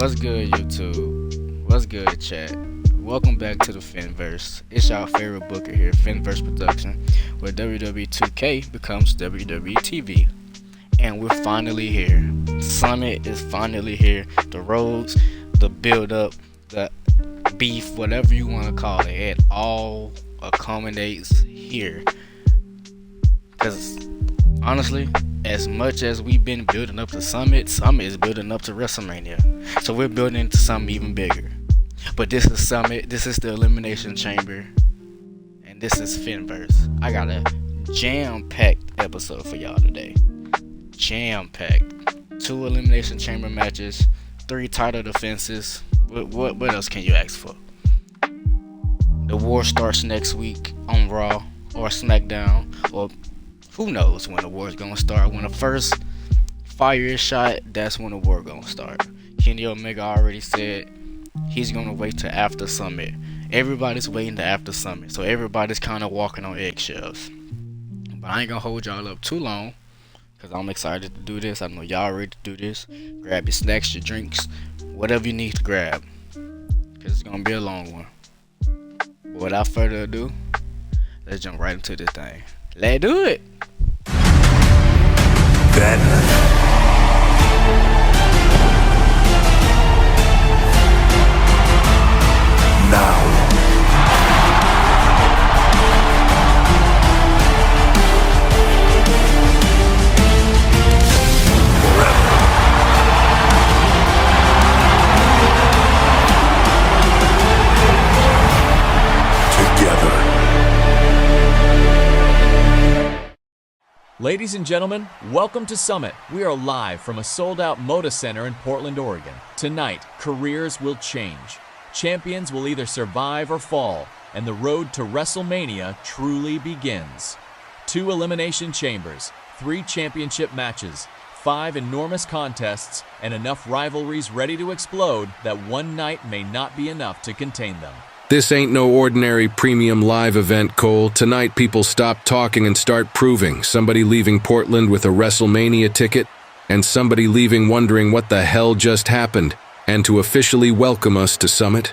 What's good, YouTube? What's good, chat? Welcome back to the FINNVERSE. It's your favorite booker here, FINNVERSE Production, where WWE 2K becomes WWE TV. And we're finally here. Summit is finally here. The Rhodes, the build-up, the beef, whatever you want to call it, it all accommodates here. Because, honestly, as much as we've been building up to Summit is building up to WrestleMania. So we're building into something even bigger. But this is Summit, this is the Elimination Chamber, and this is FINNVERSE. I got a jam-packed episode for y'all today. Jam-packed. 2 Elimination Chamber matches, 3 title defenses. What else can you ask for? The war starts next week on Raw or SmackDown, or who knows when the war's gonna start. When the first fire is shot, that's when the war gonna start. Kenny Omega already said he's gonna wait till after Summit. Everybody's waiting to after Summit, so everybody's kind of walking on eggshells. But I ain't gonna hold y'all up too long, because I'm excited to do this. I know y'all ready to do this. Grab your snacks, your drinks, whatever you need to grab, because it's gonna be a long one. But without further ado, let's jump right into this thing. Let's do it! Then now Ladies and gentlemen, welcome to Summit. We are live from a sold-out Moda Center in Portland, Oregon. Tonight, careers will change. Champions will either survive or fall, and the road to WrestleMania truly begins. 2 elimination chambers, 3 championship matches, 5 enormous contests, and enough rivalries ready to explode that one night may not be enough to contain them. This ain't no ordinary premium live event, Cole. Tonight, people stop talking and start proving. Somebody leaving Portland with a WrestleMania ticket, and somebody leaving wondering what the hell just happened. And to officially welcome us to Summit,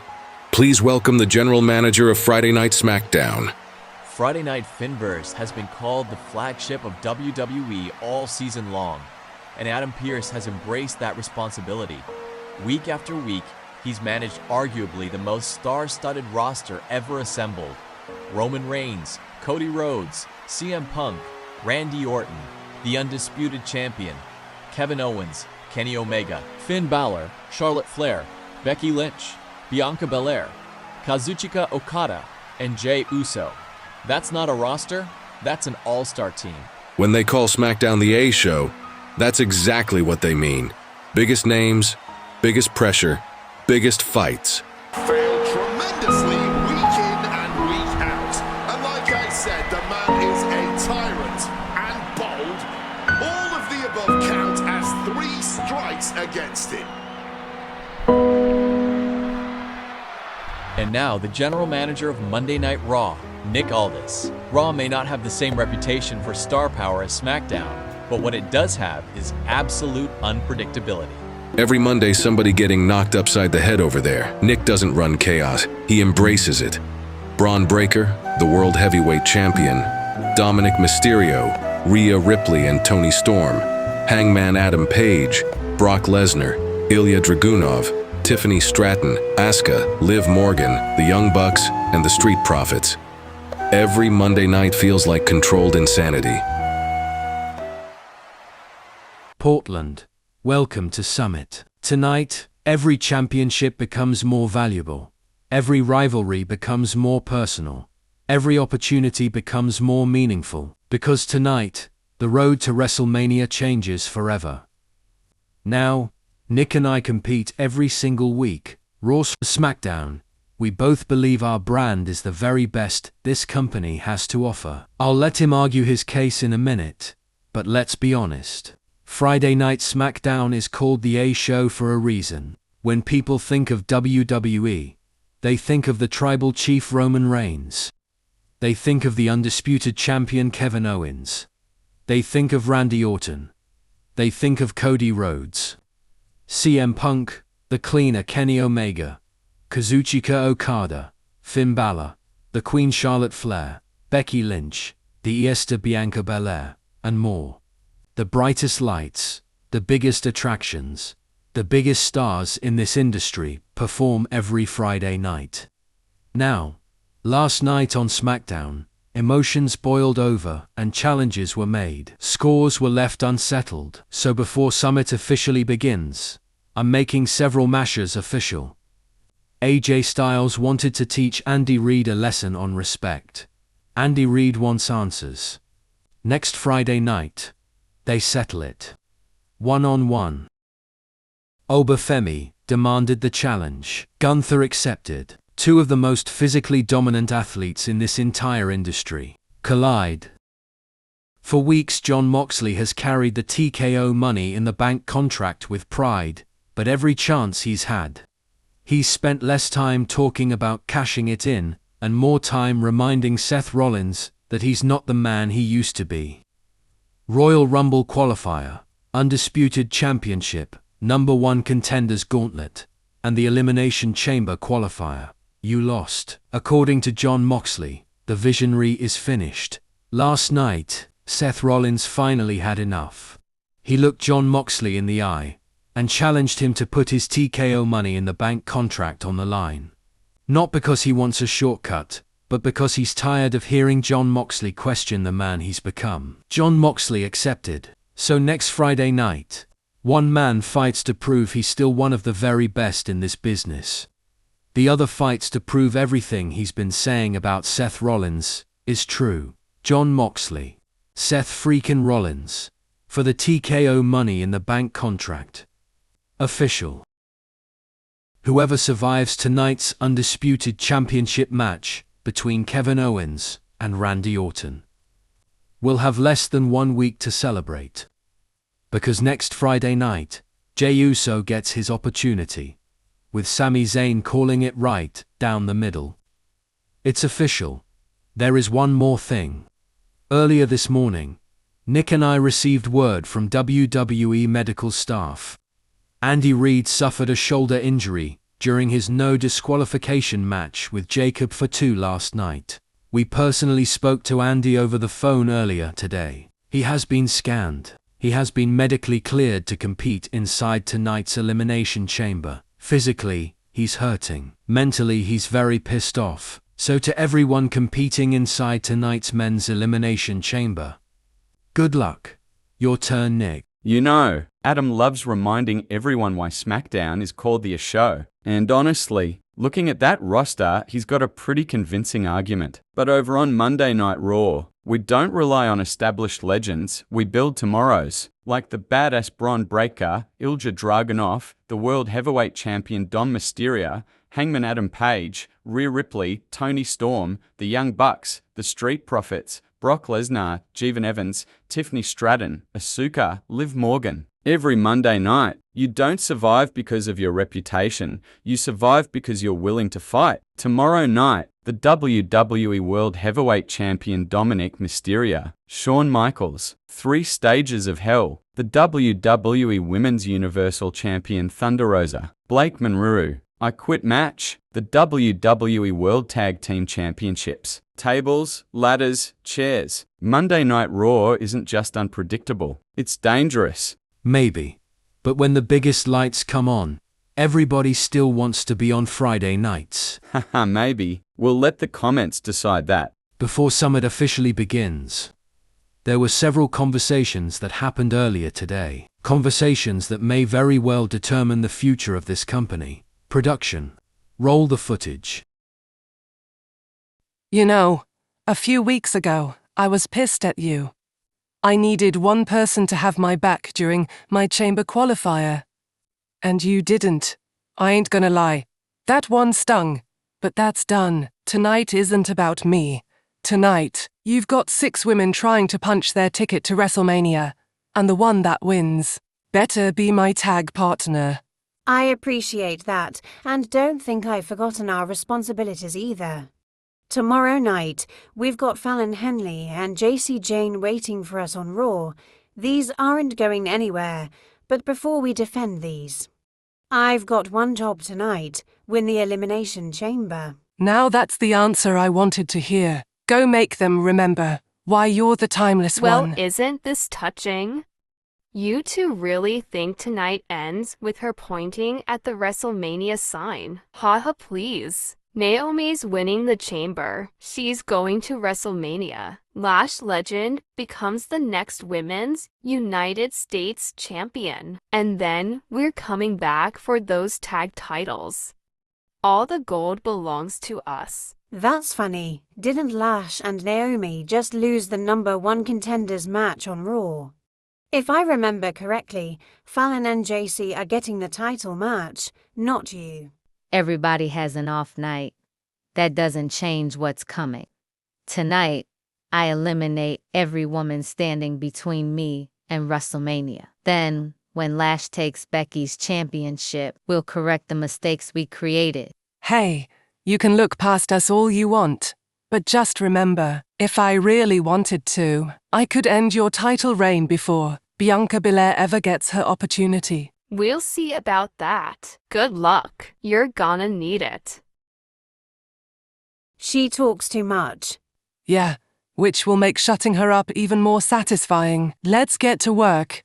please welcome the general manager of Friday Night SmackDown. Friday Night FINNVERSE has been called the flagship of WWE all season long, and Adam Pearce has embraced that responsibility. Week after week, he's managed arguably the most star-studded roster ever assembled. Roman Reigns, Cody Rhodes, CM Punk, Randy Orton, the undisputed champion, Kevin Owens, Kenny Omega, Finn Bálor, Charlotte Flair, Becky Lynch, Bianca Belair, Kazuchika Okada, and Jey Uso. That's not a roster, that's an all-star team. When they call SmackDown the A show, that's exactly what they mean. Biggest names, biggest pressure, biggest fights. failed tremendously week in and week out. And like I said, the man is a tyrant and bold. All of the above count as 3 strikes against him. And now, the general manager of Monday Night Raw, Nick Aldis. Raw may not have the same reputation for star power as SmackDown, but what it does have is absolute unpredictability. Every Monday, somebody getting knocked upside the head over there. Nick doesn't run chaos, he embraces it. Braun Breaker, the World Heavyweight Champion, Dominic Mysterio, Rhea Ripley and Toni Storm, Hangman Adam Page, Brock Lesnar, Ilya Dragunov, Tiffany Stratton, Asuka, Liv Morgan, the Young Bucks, and the Street Profits. Every Monday night feels like controlled insanity. Portland. Welcome to Summit. Tonight, every championship becomes more valuable. Every rivalry becomes more personal. Every opportunity becomes more meaningful. Because tonight, the road to WrestleMania changes forever. Now, Nick and I compete every single week, Raw, SmackDown. We both believe our brand is the very best this company has to offer. I'll let him argue his case in a minute, but let's be honest. Friday Night SmackDown is called the A show for a reason. When people think of WWE, they think of the tribal chief Roman Reigns. They think of the undisputed champion Kevin Owens. They think of Randy Orton. They think of Cody Rhodes. CM Punk, the cleaner Kenny Omega, Kazuchika Okada, Finn Balor, the Queen Charlotte Flair, Becky Lynch, the Esther Bianca Belair, and more. The brightest lights, the biggest attractions, the biggest stars in this industry perform every Friday night. Now, last night on SmackDown, emotions boiled over and challenges were made. Scores were left unsettled. So before Summit officially begins, I'm making several matches official. AJ Styles wanted to teach Andy Reid a lesson on respect. Andy Reid wants answers. Next Friday night, they settle it. One-on-one. Obafemi demanded the challenge. Gunther accepted. Two of the most physically dominant athletes in this entire industry collide. For weeks, Jon Moxley has carried the TKO Money in the Bank contract with pride, but every chance he's had, he's spent less time talking about cashing it in and more time reminding Seth Rollins that he's not the man he used to be. Royal Rumble qualifier, Undisputed Championship, #1 Contenders Gauntlet, and the Elimination Chamber qualifier. You lost. According to Jon Moxley, the visionary is finished. Last night, Seth Rollins finally had enough. He looked Jon Moxley in the eye and challenged him to put his TKO Money in the Bank contract on the line. Not because he wants a shortcut, but because he's tired of hearing Jon Moxley question the man he's become. Jon Moxley accepted. So next Friday night, one man fights to prove he's still one of the very best in this business. The other fights to prove everything he's been saying about Seth Rollins is true. Jon Moxley, Seth freakin' Rollins, for the TKO Money in the Bank contract. Official. Whoever survives tonight's Undisputed Championship match between Kevin Owens and Randy Orton will have less than 1 week to celebrate. Because next Friday night, Jey Uso gets his opportunity, with Sami Zayn calling it right down the middle. It's official. There is one more thing. Earlier this morning, Nick and I received word from WWE medical staff. Andy Reid suffered a shoulder injury during his no disqualification match with Jacob Fatu last night. We personally spoke to Andy over the phone earlier today. He has been scanned. He has been medically cleared to compete inside tonight's Elimination Chamber. Physically, he's hurting. Mentally, he's very pissed off. So to everyone competing inside tonight's men's Elimination Chamber, good luck. Your turn, Nick. You know, Adam loves reminding everyone why SmackDown is called the show. And honestly, looking at that roster, he's got a pretty convincing argument. But over on Monday Night Raw, we don't rely on established legends, we build tomorrows, like the badass Braun Breaker, Ilja Dragunov, the World Heavyweight Champion Dom Mysterio, Hangman Adam Page, Rhea Ripley, Tony Storm, the Young Bucks, the Street Profits, Brock Lesnar, Jeevan Evans, Tiffany Stratton, Asuka, Liv Morgan. Every Monday night, you don't survive because of your reputation, you survive because you're willing to fight. Tomorrow night, the WWE World Heavyweight Champion Dominic Mysterio, Shawn Michaels, 3 Stages of Hell, the WWE Women's Universal Champion Thunder Rosa, Blake Monroe, I Quit match, the WWE World Tag Team Championships, tables, ladders, chairs. Monday Night Raw isn't just unpredictable, it's dangerous. Maybe. But when the biggest lights come on, everybody still wants to be on Friday nights. Haha, maybe. We'll let the comments decide that. Before Summit officially begins, there were several conversations that happened earlier today. Conversations that may very well determine the future of this company. Production. Roll the footage. You know, a few weeks ago, I was pissed at you. I needed one person to have my back during my chamber qualifier. And you didn't. I ain't gonna lie. That one stung. But that's done. Tonight isn't about me. Tonight, you've got 6 women trying to punch their ticket to WrestleMania. And the one that wins better be my tag partner. I appreciate that, and don't think I've forgotten our responsibilities either. Tomorrow night, we've got Fallon Henley and JC Jane waiting for us on Raw. These aren't going anywhere, but before we defend these, I've got one job tonight. Win the Elimination Chamber. Now that's the answer I wanted to hear. Go make them remember why you're the timeless Well, one. isn't this touching? You two really think tonight ends with her pointing at the WrestleMania sign? Haha, please. Naomi's winning the chamber. She's going to WrestleMania. Lash Legend becomes the next Women's United States champion. And then we're coming back for those tag titles. All the gold belongs to us. That's funny. Didn't Lash and Naomi just lose the #1 contenders match on Raw? If I remember correctly, Fallon and JC are getting the title match, not you. Everybody has an off night. That doesn't change what's coming. Tonight, I eliminate every woman standing between me and WrestleMania. Then, when Lash takes Becky's championship, we'll correct the mistakes we created. Hey, you can look past us all you want. But just remember, if I really wanted to, I could end your title reign before Bianca Belair ever gets her opportunity. We'll see about that. Good luck. You're gonna need it. She talks too much. Yeah, which will make shutting her up even more satisfying. Let's get to work.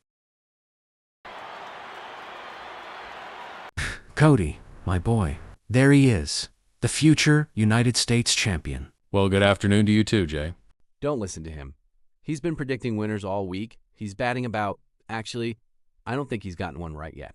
Cody, my boy. There he is, the future United States champion. Well, good afternoon to you too, Jay. Don't listen to him. He's been predicting winners all week. He's batting about. Actually, I don't think he's gotten one right yet.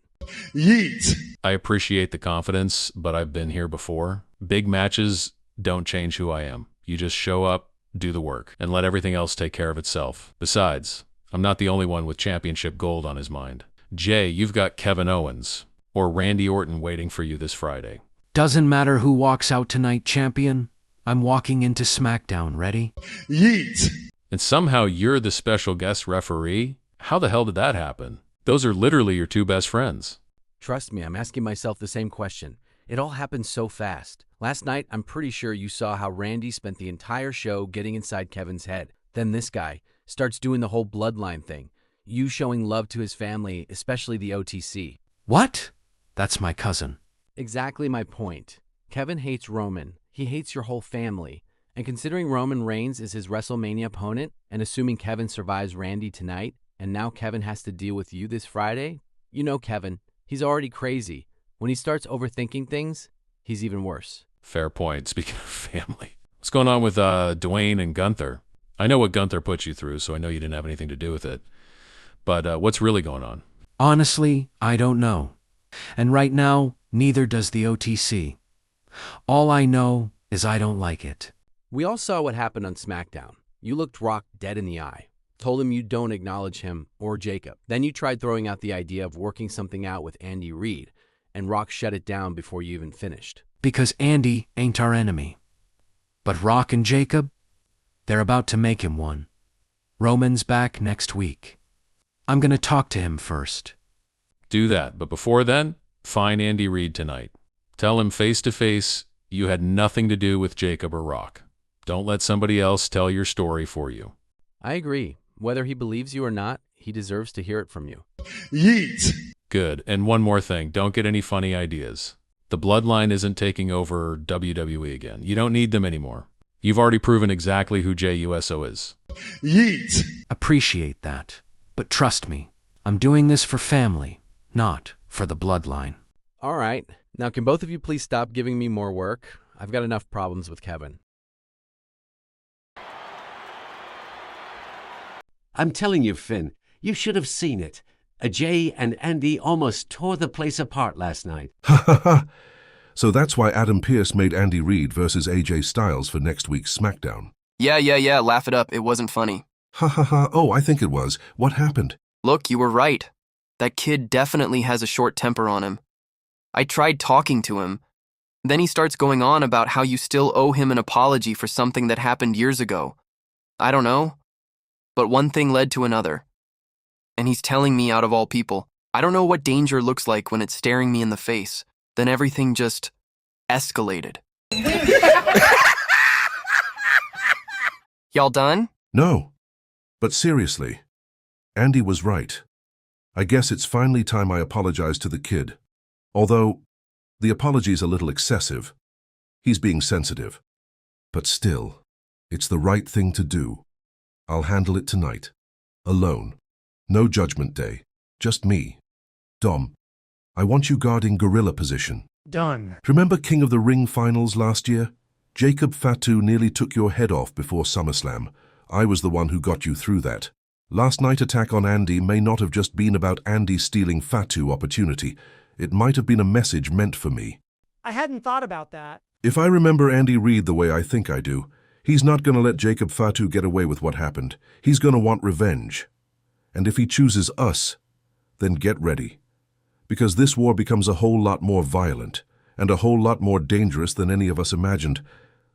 Yeet! I appreciate the confidence, but I've been here before. Big matches don't change who I am. You just show up, do the work, and let everything else take care of itself. Besides, I'm not the only one with championship gold on his mind. Jay, you've got Kevin Owens or Randy Orton waiting for you this Friday. Doesn't matter who walks out tonight, champion. I'm walking into SmackDown, ready? Yeet! And somehow you're the special guest referee? How the hell did that happen? Those are literally your two best friends. Trust me, I'm asking myself the same question. It all happened so fast. Last night, I'm pretty sure you saw how Randy spent the entire show getting inside Kevin's head. Then this guy starts doing the whole bloodline thing. You showing love to his family, especially the OTC. What? That's my cousin. Exactly my point. Kevin hates Roman. He hates your whole family. And considering Roman Reigns is his WrestleMania opponent, and assuming Kevin survives Randy tonight, and now Kevin has to deal with you this Friday, you know Kevin, he's already crazy. When he starts overthinking things, he's even worse. Fair point. Speaking of family. What's going on with Dwayne and Gunther? I know what Gunther put you through, so I know you didn't have anything to do with it. But what's really going on? Honestly, I don't know. And right now, neither does the OTC. All I know is I don't like it. We all saw what happened on SmackDown. You looked Rock dead in the eye, told him you don't acknowledge him or Jacob. Then you tried throwing out the idea of working something out with Andy Reid, and Rock shut it down before you even finished. Because Andy ain't our enemy. But Rock and Jacob, they're about to make him one. Roman's back next week. I'm gonna talk to him first. Do that, but before then, find Andy Reid tonight. Tell him face to face you had nothing to do with Jacob or Rock. Don't let somebody else tell your story for you. I agree. Whether he believes you or not, he deserves to hear it from you. Yeet! Good. And one more thing. Don't get any funny ideas. The Bloodline isn't taking over WWE again. You don't need them anymore. You've already proven exactly who JUSO is. Yeet! Appreciate that. But trust me, I'm doing this for family, not for the Bloodline. All right. Now, can both of you please stop giving me more work? I've got enough problems with Kevin. I'm telling you, Finn, you should have seen it. Jay and Andy almost tore the place apart last night. Ha ha ha! So that's why Adam Pearce made Andy Reid versus AJ Styles for next week's SmackDown. Yeah, laugh it up. It wasn't funny. Ha ha ha! Oh, I think it was. What happened? Look, you were right. That kid definitely has a short temper on him. I tried talking to him. Then he starts going on about how you still owe him an apology for something that happened years ago. I don't know. But one thing led to another. And he's telling me out of all people. I don't know what danger looks like when it's staring me in the face. Then everything just escalated. Y'all done? No. But seriously, Andy was right. I guess it's finally time I apologize to the kid. Although, the apology's a little excessive. He's being sensitive. But still, it's the right thing to do. I'll handle it tonight. Alone. No judgment day. Just me. Dom, I want you guarding gorilla position. Done. Remember King of the Ring finals last year? Jacob Fatu nearly took your head off before SummerSlam. I was the one who got you through that. Last night attack on Andy may not have just been about Andy stealing Fatu opportunity. It might have been a message meant for me. I hadn't thought about that. If I remember Andy Reid the way I think I do, he's not going to let Jacob Fatu get away with what happened. He's going to want revenge. And if he chooses us, then get ready. Because this war becomes a whole lot more violent and a whole lot more dangerous than any of us imagined.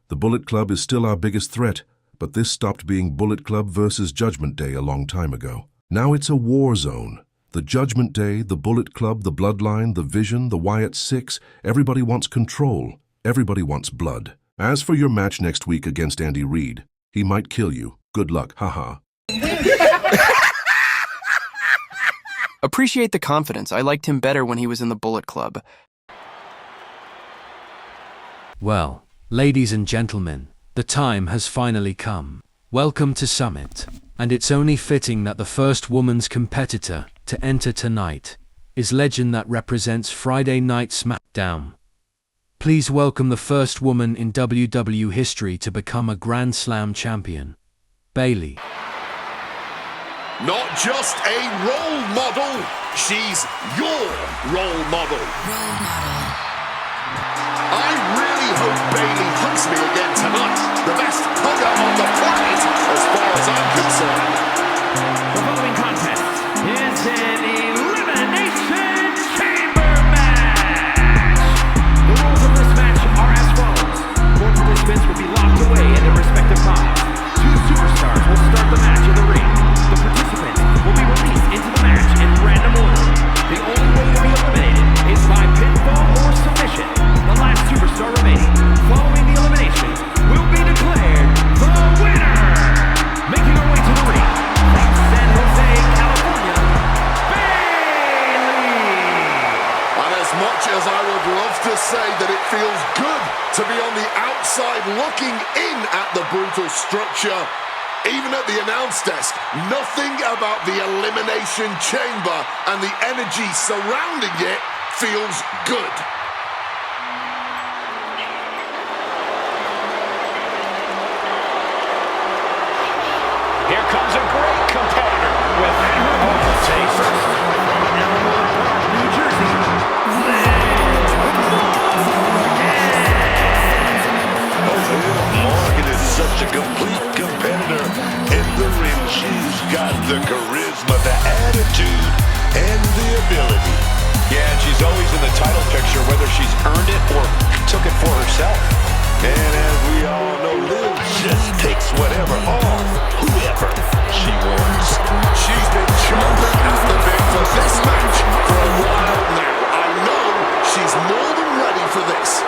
The Bullet Club is still our biggest threat, but this stopped being Bullet Club versus Judgment Day a long time ago. Now it's a war zone. The Judgment Day, the Bullet Club, the Bloodline, the Vision, the Wyatt Six, everybody wants control. Everybody wants blood. As for your match next week against Andy Reid, he might kill you. Good luck, haha. Appreciate the confidence. I liked him better when he was in the Bullet Club. Well, ladies and gentlemen, the time has finally come. Welcome to Summit, and it's only fitting that the first woman's competitor to enter tonight is legend that represents Friday Night SmackDown. Please welcome the first woman in WWE history to become a Grand Slam champion, Bayley. Not just a role model, she's your role model. I really hope Bayley hugs me again tonight. The best hugger on the planet, as far as I'm concerned. The following contest is an Elimination Chamber match. The rules of this match are as follows. 4 participants will be locked away in their respective pods. 2 superstars will start the match in the ring. The participants will be released into the match in random order. The only way to be eliminated is by pinfall or submission. The last superstar remaining, following the elimination, will be declared the winner. Making her way to the ring, from San Jose, California, Bayley. And as much as I would love to say that it feels good to be on the outside looking in at the brutal structure, even at the announce desk, nothing about the Elimination Chamber and the energy surrounding it feels good. Here comes a great competitor with taste. New Jersey. Morgan is such a complete competitor. In the ring, she's got the charisma, the attitude, and the ability. Yeah, and she's always in the title picture, whether she's earned it or took it for herself. And as we all know, Liv just takes whatever on whoever she wants. She's been chomping at the bit for this match for a while now. I know she's more than ready for this.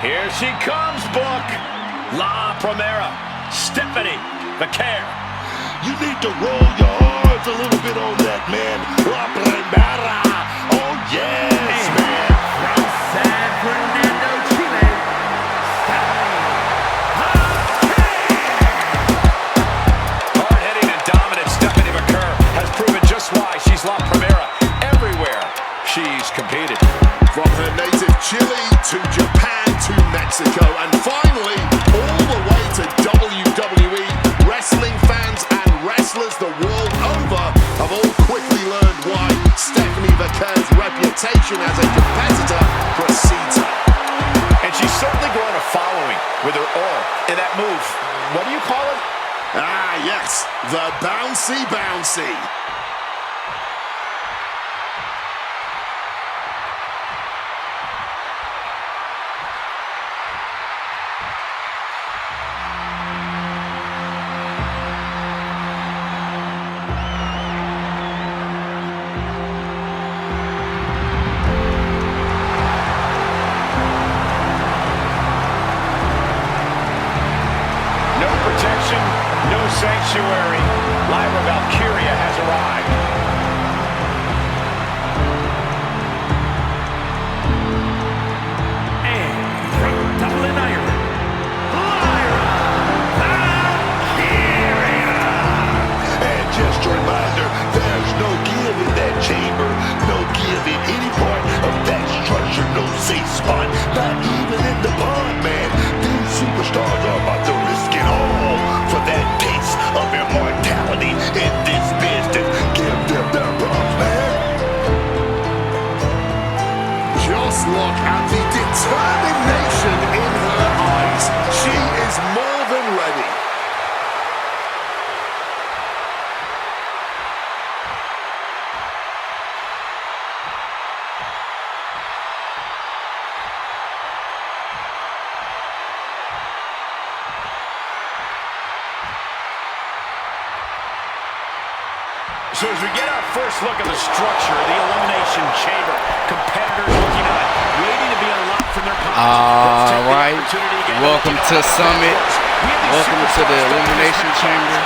Here she comes, Book. La Primera. Stephanie Vaquer. You need to roll your R's a little bit on that, man. La Primera. Oh, yes, man. From San Fernando, Chile. Hard-hitting and dominant Stephanie Vaquer has proven just why she's La Primera everywhere she's competed. From her native Chile to Japan to Mexico and finally all the way to WWE, wrestling fans and wrestlers the world over have all quickly learned why Stephanie Vaquer's reputation as a competitor precedes her. And she's certainly grown a following with her aura in that move. What do you call it? Ah, yes, the bouncy bouncy. Sanctuary. Lyra Valkyria has arrived. And from Dublin, Ireland, Lyra Valkyria. And just a reminder, there's no give in that chamber, no give in any part of that structure, no safe spot, not even in the pond, man. These superstars are about to risk it all for that taste of immortality in this business. Give them their props, man. Just look at the determination in her eyes. She is more than ready. So as we get our first look at the structure of the Elimination Chamber, competitors looking on, waiting to be unlocked from their All right, welcome to Summit. Welcome to the Elimination Chamber.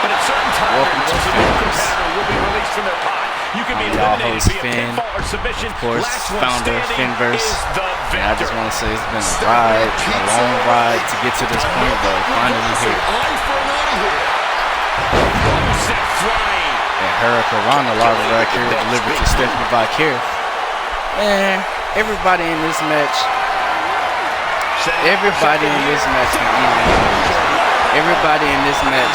Welcome to FINNVERSE. I'm y'all host Finn, of course, founder of FINNVERSE. And I just want to say it's been a ride, a long ride to get to this point, but we're finally here. And Hurricane Lava right here delivered to Stephanie Vaquer. Man, everybody in this match can easily everybody in this match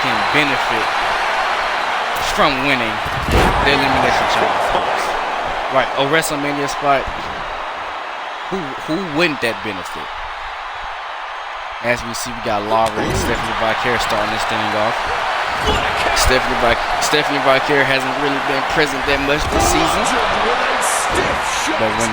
can benefit from winning the Elimination Chamber. Right, a WrestleMania spot. Who wouldn't that benefit? As we see, we got Lara and Stephanie Vaquer starting this thing off. Stephanie Vaquer hasn't really been present that much this season, but when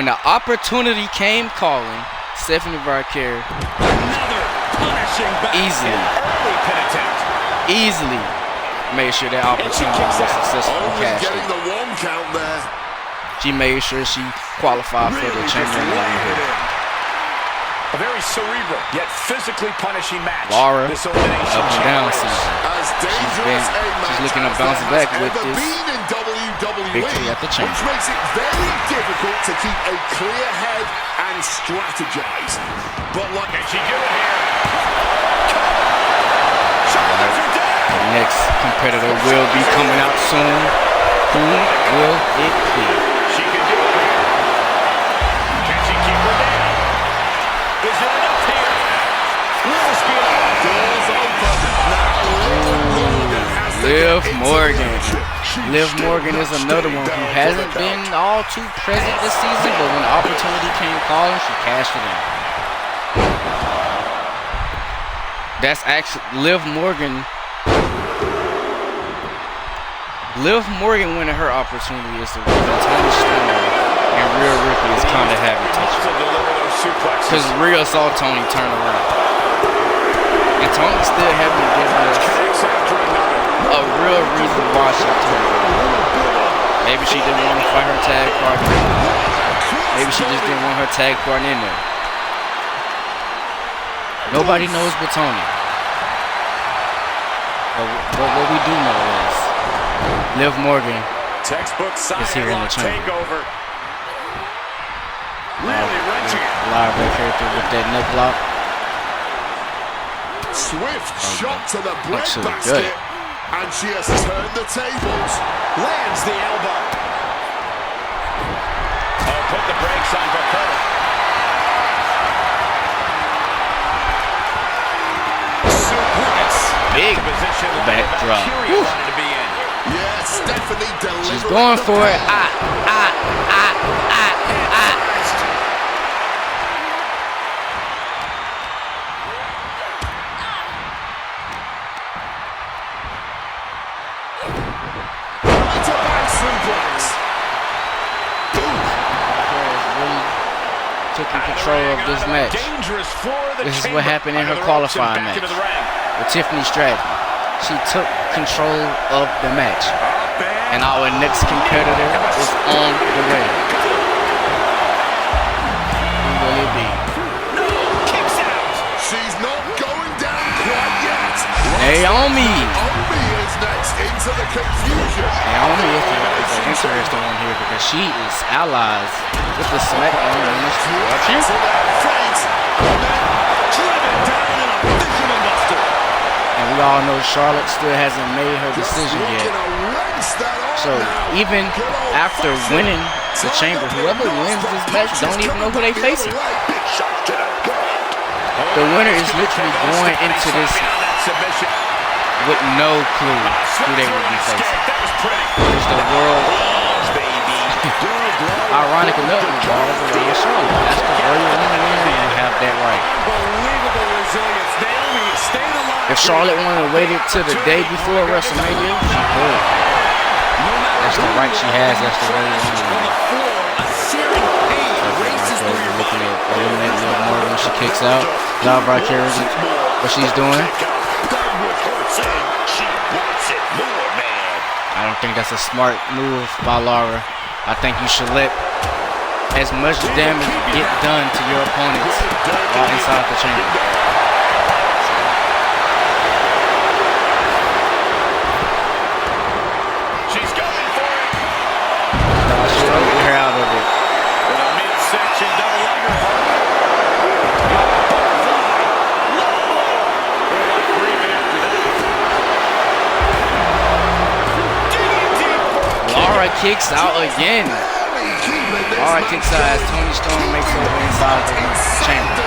the opportunity came calling, Stephanie Vaquer easily made sure that opportunity was successfully cashed in. She made sure she qualified for the Chamber here. A very cerebral yet physically punishing match. Lara, this up and down season. She's looking to bounce back with this victory at the Chamber. Which makes it very difficult to keep a clear head and strategize. But what can she do here? The next competitor will be coming out soon. Who will it be? She can do it here. Can she keep her down? Is it enough here? Will speed up. Doors open. Liv Morgan. Liv Morgan is another one who hasn't been all too present this season, but when the opportunity came calling, she cashed it in. That's actually Liv Morgan winning her opportunity is the reason Tony Storm and Rhea Ripley is kind of having touch. Because Rhea saw Tony turn around. And Tony still haven't given us a real reason why she turned around. Maybe she didn't want to fight her tag partner. Maybe she just didn't want her tag partner in there. Nobody knows but Tony. But what we do know is Liv Morgan Textbook is here in the chamber. takeover. Really wrenching it. Live right here with that neck lock. Swift shot to the bread Looks really basket. good. And she has turned the tables. Lands the elbow. Oh, put the brakes on for Cody. Suplex. Big Position backdrop. Valkyria wanted to be in. Yeah, Stephanie delivering. She's going for it. Taking control of this match. This is what happened in her qualifying match with Tiffany Stratton. She took control of the match, and our next competitor is on the way. Who will it be? Kicks out. She's not going down quite yet. Naomi. Naomi is next into the confusion. Naomi is an interesting one here because she is allies with the SmackDown Women's World Championship. And we all know Charlotte still hasn't made her decision yet. So even after winning the chamber, whoever wins this match don't even know who they facing. The winner is literally going into this with no clue who they will be facing. It's the world. Ironic enough, the ball is around Charlotte. That's the early woman in and have that right. If Charlotte wanted to wait it to the day before WrestleMania, she could. That's the right she has. That's the early woman. We're looking at eliminating Liv Morgan. She kicks out. Live right here. What she's doing. I don't think that's a smart move by Laura. I think you should let as much damage get done to your opponents while inside the chamber. She's going for it. We're out of it. With a midsection double underhook. Laura kicks out again. Laura kicks out as Toni Storm makes her way inside the chamber.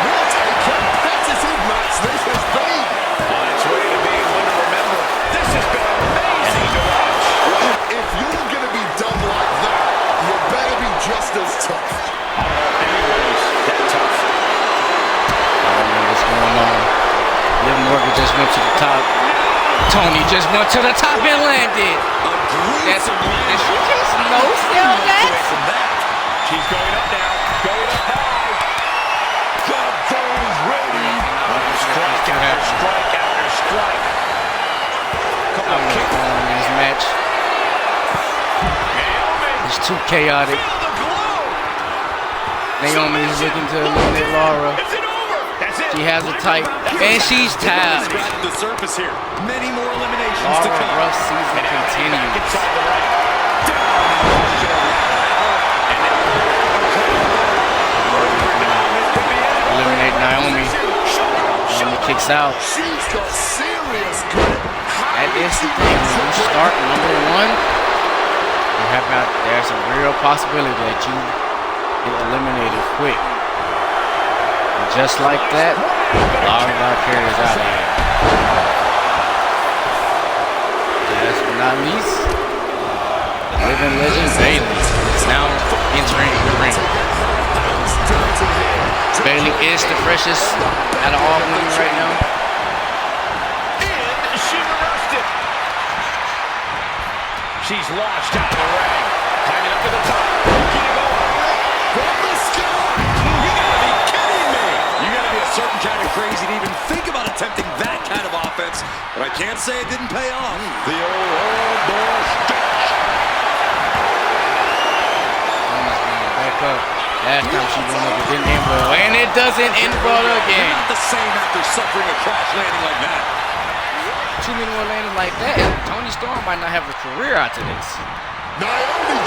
What a competitive match this has been. On its way to being one to remember. This has been amazing to watch. If you're going to be done like that, you better be just as tough. Anyways, that tough. I don't know what's going on. Liv Morgan just went to the top. Tony just went to the top and landed. That's did she just no sell that? She's going up now. Going up high. Got those ready. Strike after strike after strike. I don't know what's going on in this match. It's too chaotic. Naomi is looking to eliminate Laura. She has a tight, and she's tapped. The surface here. Many more eliminations to Laura come. rough season continues. Inside the ring. Eliminate Naomi. Naomi kicks out. She's got serious grip. That is the thing. When you start number one, there's a real possibility that you get eliminated quick. And just like that, Laura Valkyrie is out of here. Last but not least, the living legend Bayley is now entering the ring. Bayley is the freshest out of all women right now. And she reversed it. She's launched out of the ring. Climbing up to the top. Looking to go higher. From the sky. You gotta be kidding me. You gotta be a certain but I can't say it didn't pay off. The old boy stretch. Back up. Last time she went up, it didn't end well, and it doesn't end well again. Not the same after suffering a crash landing like that. Too many more landings like that. Toni Storm might not have a career after this. Naomi.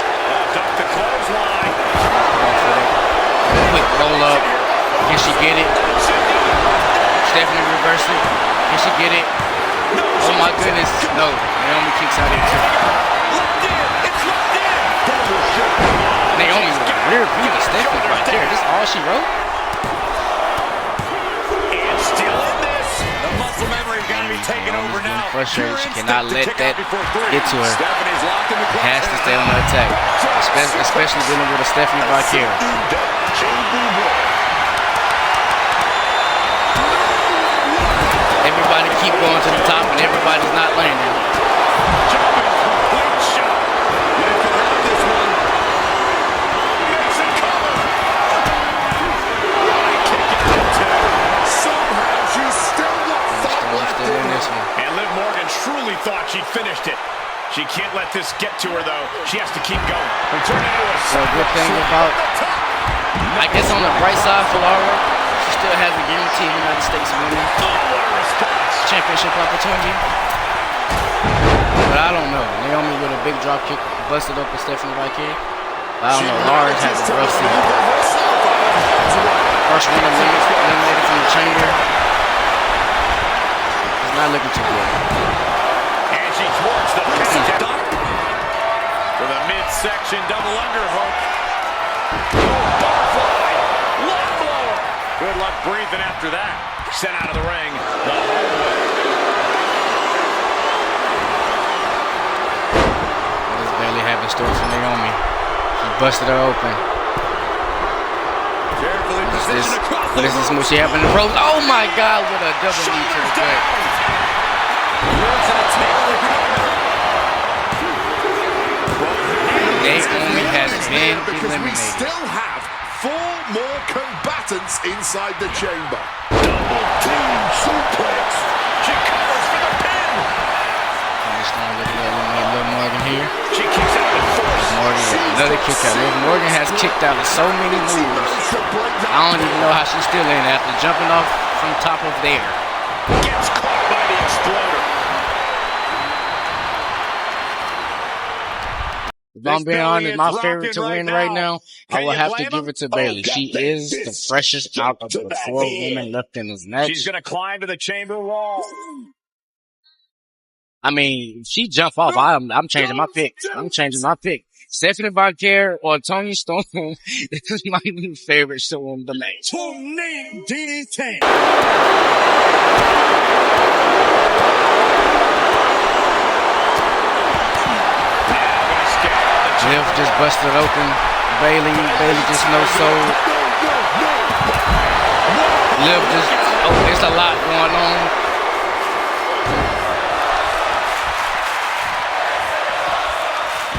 Duck the clothesline. Quick roll up. Can she get it? Stephanie reverse it. Can she get it? Oh my goodness. No. Naomi kicks out at two. Naomi with a rear view to Stephanie right there. This is all she wrote? And still in this. The muscle memory is going to be taken over now. Frustrated. She cannot let that get to her. Has to stay on the attack. Especially dealing with a Stephanie Valkyrie. Everybody keep going to the top and everybody's not landing. And Liv Morgan truly thought she'd finished it. She can't let this get to her, though. She has to keep going. And turn it into a good thing about, I guess on the right side for Laura, she still has a guaranteed United States winning championship opportunity. But I don't know. Naomi with a big drop kick busted up with Stephanie Valkyrie. I don't know. Laura's has a rough season. First one eliminated from the chamber. Not looking too good. And she thwarts the pin with a midsection double underhook. Butterfly, lung blower. Good luck breathing after that. Sent out of the ring. The hard way. This barely happened story for Naomi. She busted her open. Carefully positioned across the What is this move? She happened to Rhodes. Oh my God! With a double knee to the gut. Naomi has been because we eliminated. still have 4 more combatants inside the chamber. Double team suplex. She covers for the pin. Liv Morgan here. She kicks out with force. Morgan, another kick out. Liv Morgan has kicked out of so many moves. I don't even know how she's still in after jumping off from top of there. Gets caught by the exploder. If I'm being honest, my favorite to win right now, I will have to give it to Bayley. She is the freshest out of the 4 women left in this match. She's going to climb to the chamber wall. I mean, she jump off. I'm changing my pick. Stephanie Valkyrie or Toni Storm. This is my new favorite show on the match. Name D10. Liv just busted open. Bayley just no soul. Liv just, it's a lot going on.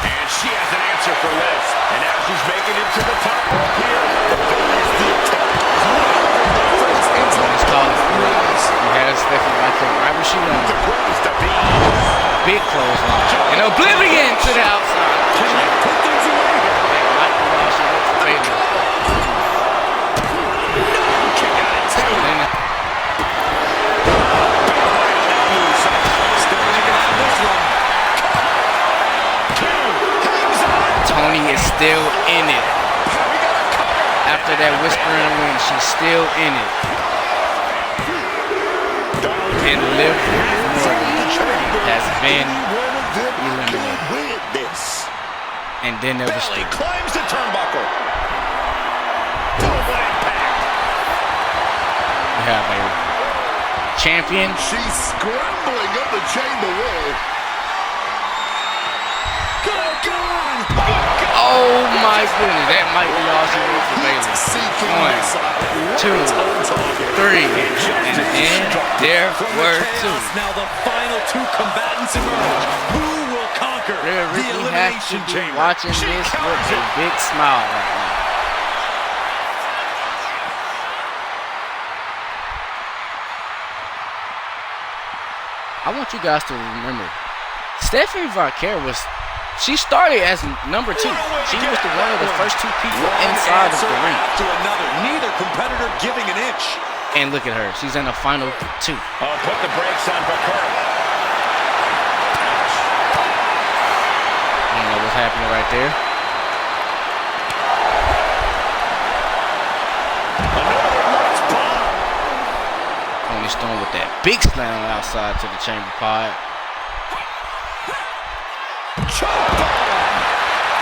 And she has an answer for Liv. And now she's making it to the top rope here. Let's call it. He has Stephanie Valkyrie right where she wants. Big clothesline. And Oblivion to the outside. Toni is still in it. After that whispering win, she's still in it. And Liv Morgan has been eliminated. And then there was Bayley climbs the turnbuckle. Double impact. Yeah, baby. Champion. She's scrambling up the chamber wall. Oh my goodness, that might be all she needs for Bayley. 1, 2, 3, and there were 2. Now the final 2 combatants emerge. Who will conquer the Elimination Chamber? Watching this with a big smile right now. I want you guys to remember, Stephanie Vaquer she started as number 2. She was one of the first 2 people inside of the ring. To another, neither competitor giving an inch. And look at her, she's in the final 2. Oh, put the brakes on Vaquer. I don't know what's happening right there. Tony Storm with that big slam outside to the chamber pod.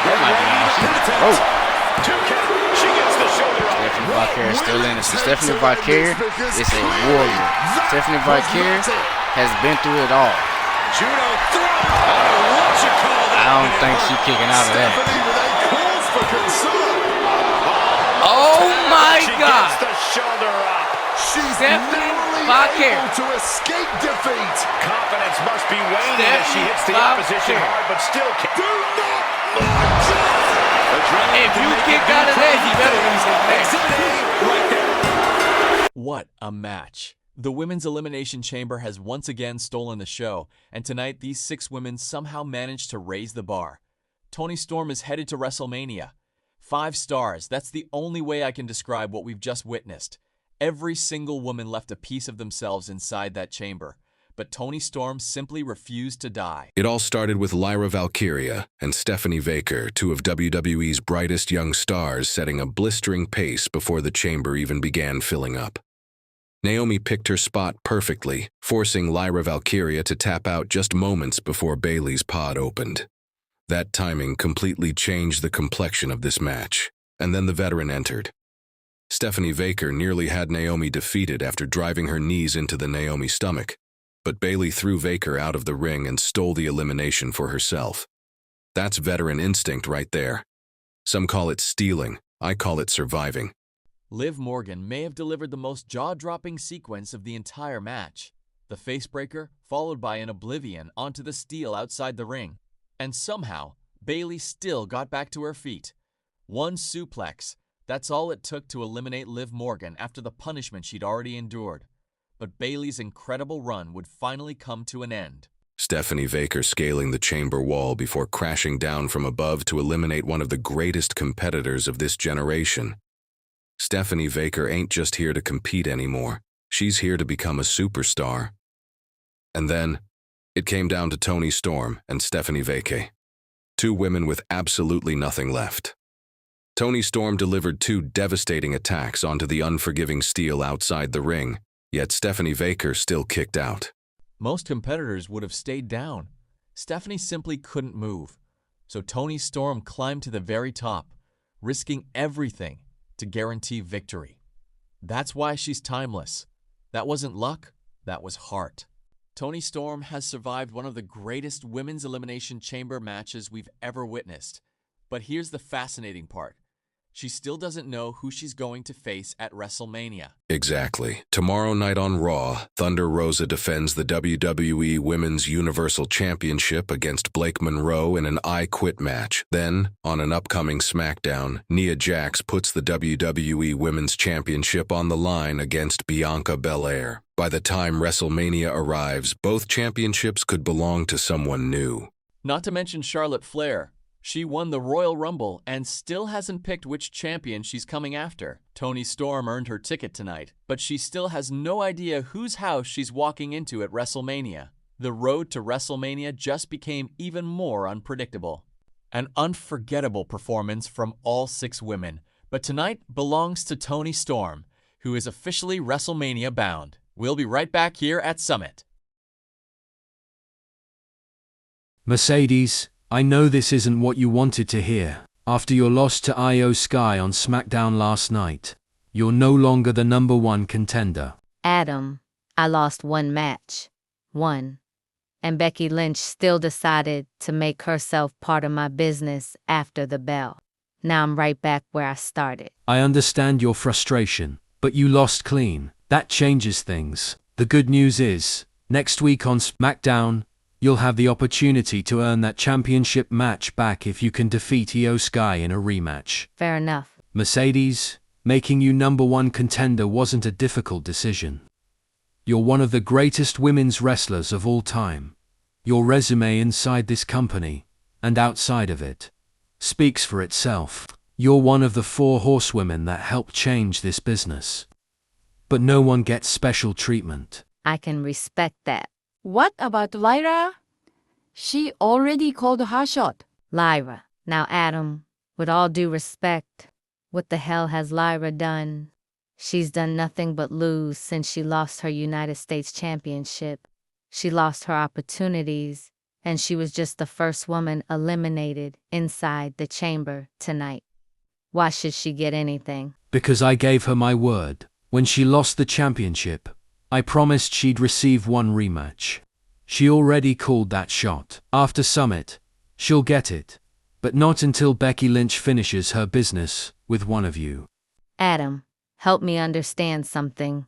That might be how she broke. She gets the shoulder up. Stephanie Vaquer is still in it. So Stephanie Vaquer is a warrior. Stephanie Vaquer has been through it all. Judo throw. What you call that? I don't think she's kicking out of that. Oh my God! She gets the shoulder up. She's Stephanie narrowly Vaquer able to escape defeat. Confidence must be waning as she hits the opposition hard, but still can't. Do not march it. If you kick out of that, you better be What a match. The Women's Elimination Chamber has once again stolen the show, and tonight these 6 women somehow managed to raise the bar. Toni Storm is headed to WrestleMania. 5 stars, that's the only way I can describe what we've just witnessed. Every single woman left a piece of themselves inside that chamber, but Toni Storm simply refused to die. It all started with Lyra Valkyria and Stephanie Vaquer, 2 of WWE's brightest young stars, setting a blistering pace before the chamber even began filling up. Naomi picked her spot perfectly, forcing Lyra Valkyria to tap out just moments before Bayley's pod opened. That timing completely changed the complexion of this match, and then the veteran entered. Stephanie Vaquer nearly had Naomi defeated after driving her knees into the Naomi stomach, but Bayley threw Vaquer out of the ring and stole the elimination for herself. That's veteran instinct right there. Some call it stealing, I call it surviving. Liv Morgan may have delivered the most jaw-dropping sequence of the entire match. The facebreaker, followed by an oblivion onto the steel outside the ring. And somehow, Bayley still got back to her feet. One suplex, that's all it took to eliminate Liv Morgan after the punishment she'd already endured. But Bayley's incredible run would finally come to an end. Stephanie Vaquer scaling the chamber wall before crashing down from above to eliminate one of the greatest competitors of this generation. Stephanie Vaquer ain't just here to compete anymore. She's here to become a superstar. And then, it came down to Toni Storm and Stephanie Vaquer. 2 women with absolutely nothing left. Toni Storm delivered 2 devastating attacks onto the unforgiving steel outside the ring, yet Stephanie Vaquer still kicked out. Most competitors would have stayed down. Stephanie simply couldn't move. So Toni Storm climbed to the very top, risking everything to guarantee victory. That's why she's timeless. That wasn't luck, that was heart. Toni Storm has survived one of the greatest women's elimination chamber matches we've ever witnessed. But here's the fascinating part. She still doesn't know who she's going to face at WrestleMania. Exactly. Tomorrow night on Raw, Thunder Rosa defends the WWE Women's Universal Championship against Blake Monroe in an I Quit match. Then, on an upcoming SmackDown, Nia Jax puts the WWE Women's Championship on the line against Bianca Belair. By the time WrestleMania arrives, both championships could belong to someone new. Not to mention Charlotte Flair. She won the Royal Rumble and still hasn't picked which champion she's coming after. Toni Storm earned her ticket tonight, but she still has no idea whose house she's walking into at WrestleMania. The road to WrestleMania just became even more unpredictable. An unforgettable performance from all 6 women, but tonight belongs to Toni Storm, who is officially WrestleMania bound. We'll be right back here at Summit. Mercedes, I know this isn't what you wanted to hear. After your loss to Io Sky on SmackDown last night, you're no longer the #1 contender. Adam, I lost 1 match. 1. And Becky Lynch still decided to make herself part of my business after the bell. Now I'm right back where I started. I understand your frustration, but you lost clean. That changes things. The good news is, next week on SmackDown, you'll have the opportunity to earn that championship match back if you can defeat Io Sky in a rematch. Fair enough. Mercedes, making you #1 contender wasn't a difficult decision. You're one of the greatest women's wrestlers of all time. Your resume inside this company, and outside of it, speaks for itself. You're one of the 4 horsewomen that helped change this business. But no one gets special treatment. I can respect that. What about Lyra? She already called her shot. Lyra. Now, Adam, with all due respect, what the hell has Lyra done? She's done nothing but lose since she lost her United States Championship. She lost her opportunities, and she was just the first woman eliminated inside the chamber tonight. Why should she get anything? Because I gave her my word. When she lost the championship, I promised she'd receive one rematch. She already called that shot. After Summit, she'll get it. But not until Becky Lynch finishes her business with one of you. Adam, help me understand something.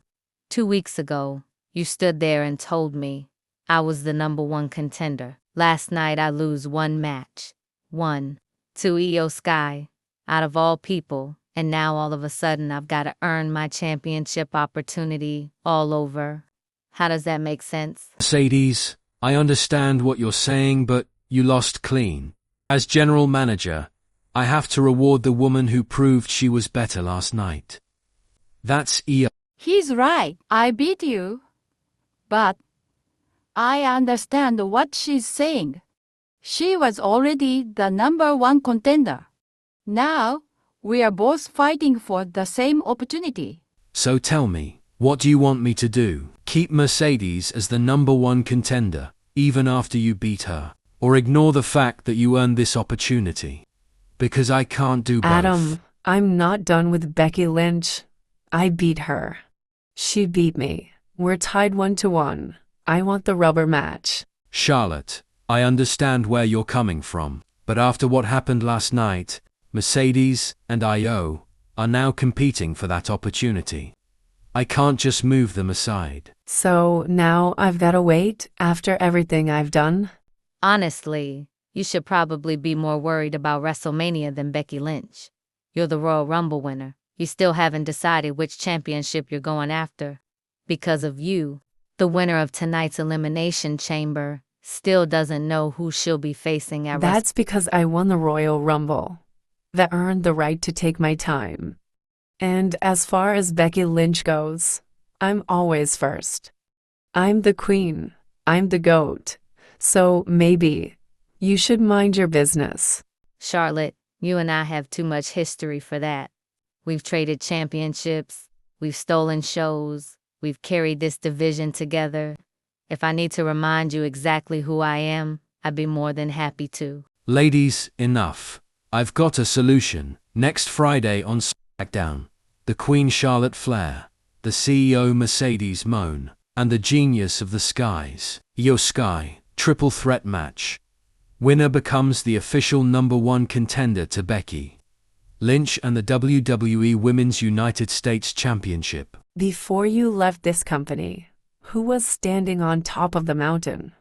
2 weeks ago, you stood there and told me I was the #1 contender. Last night I lose one match. 1 to Io Sky, out of all people, and now all of a sudden I've got to earn my championship opportunity all over. How does that make sense? Mercedes, I understand what you're saying, but you lost clean. As general manager, I have to reward the woman who proved she was better last night. That's Io. He's right. I beat you. But I understand what she's saying. She was already the #1 contender. Now, we are both fighting for the same opportunity. So tell me, what do you want me to do? Keep Mercedes as the #1 contender, even after you beat her? Or ignore the fact that you earned this opportunity? Because I can't do both. Adam, I'm not done with Becky Lynch. I beat her. She beat me. We're tied 1-1. I want the rubber match. Charlotte, I understand where you're coming from, but after what happened last night, Mercedes and Io are now competing for that opportunity. I can't just move them aside. So now I've got to wait after everything I've done? Honestly, you should probably be more worried about WrestleMania than Becky Lynch. You're the Royal Rumble winner. You still haven't decided which championship you're going after. Because of you, the winner of tonight's Elimination Chamber still doesn't know who she'll be facing at That's because I won the Royal Rumble. That earned the right to take my time. And as far as Becky Lynch goes, I'm always first. I'm the queen. I'm the GOAT. So maybe you should mind your business. Charlotte, you and I have too much history for that. We've traded championships, we've stolen shows, we've carried this division together. If I need to remind you exactly who I am, I'd be more than happy to. Ladies, enough. I've got a solution. Next Friday on SmackDown, the Queen Charlotte Flair, the CEO Mercedes Moan, and the Genius of the Skies, Io Sky, triple threat match. Winner becomes the official #1 contender to Becky Lynch and the WWE Women's United States Championship. Before you left this company, who was standing on top of the mountain?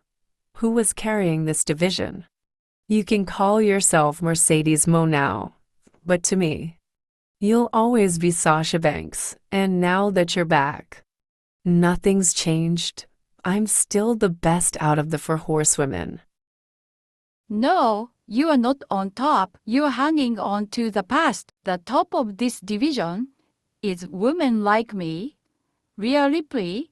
Who was carrying this division? You can call yourself Mercedes Moe now, but to me, you'll always be Sasha Banks, and now that you're back, nothing's changed. I'm still the best out of the 4 horsewomen. No, you are not on top. You're hanging on to the past. The top of this division is women like me, Rhea Ripley,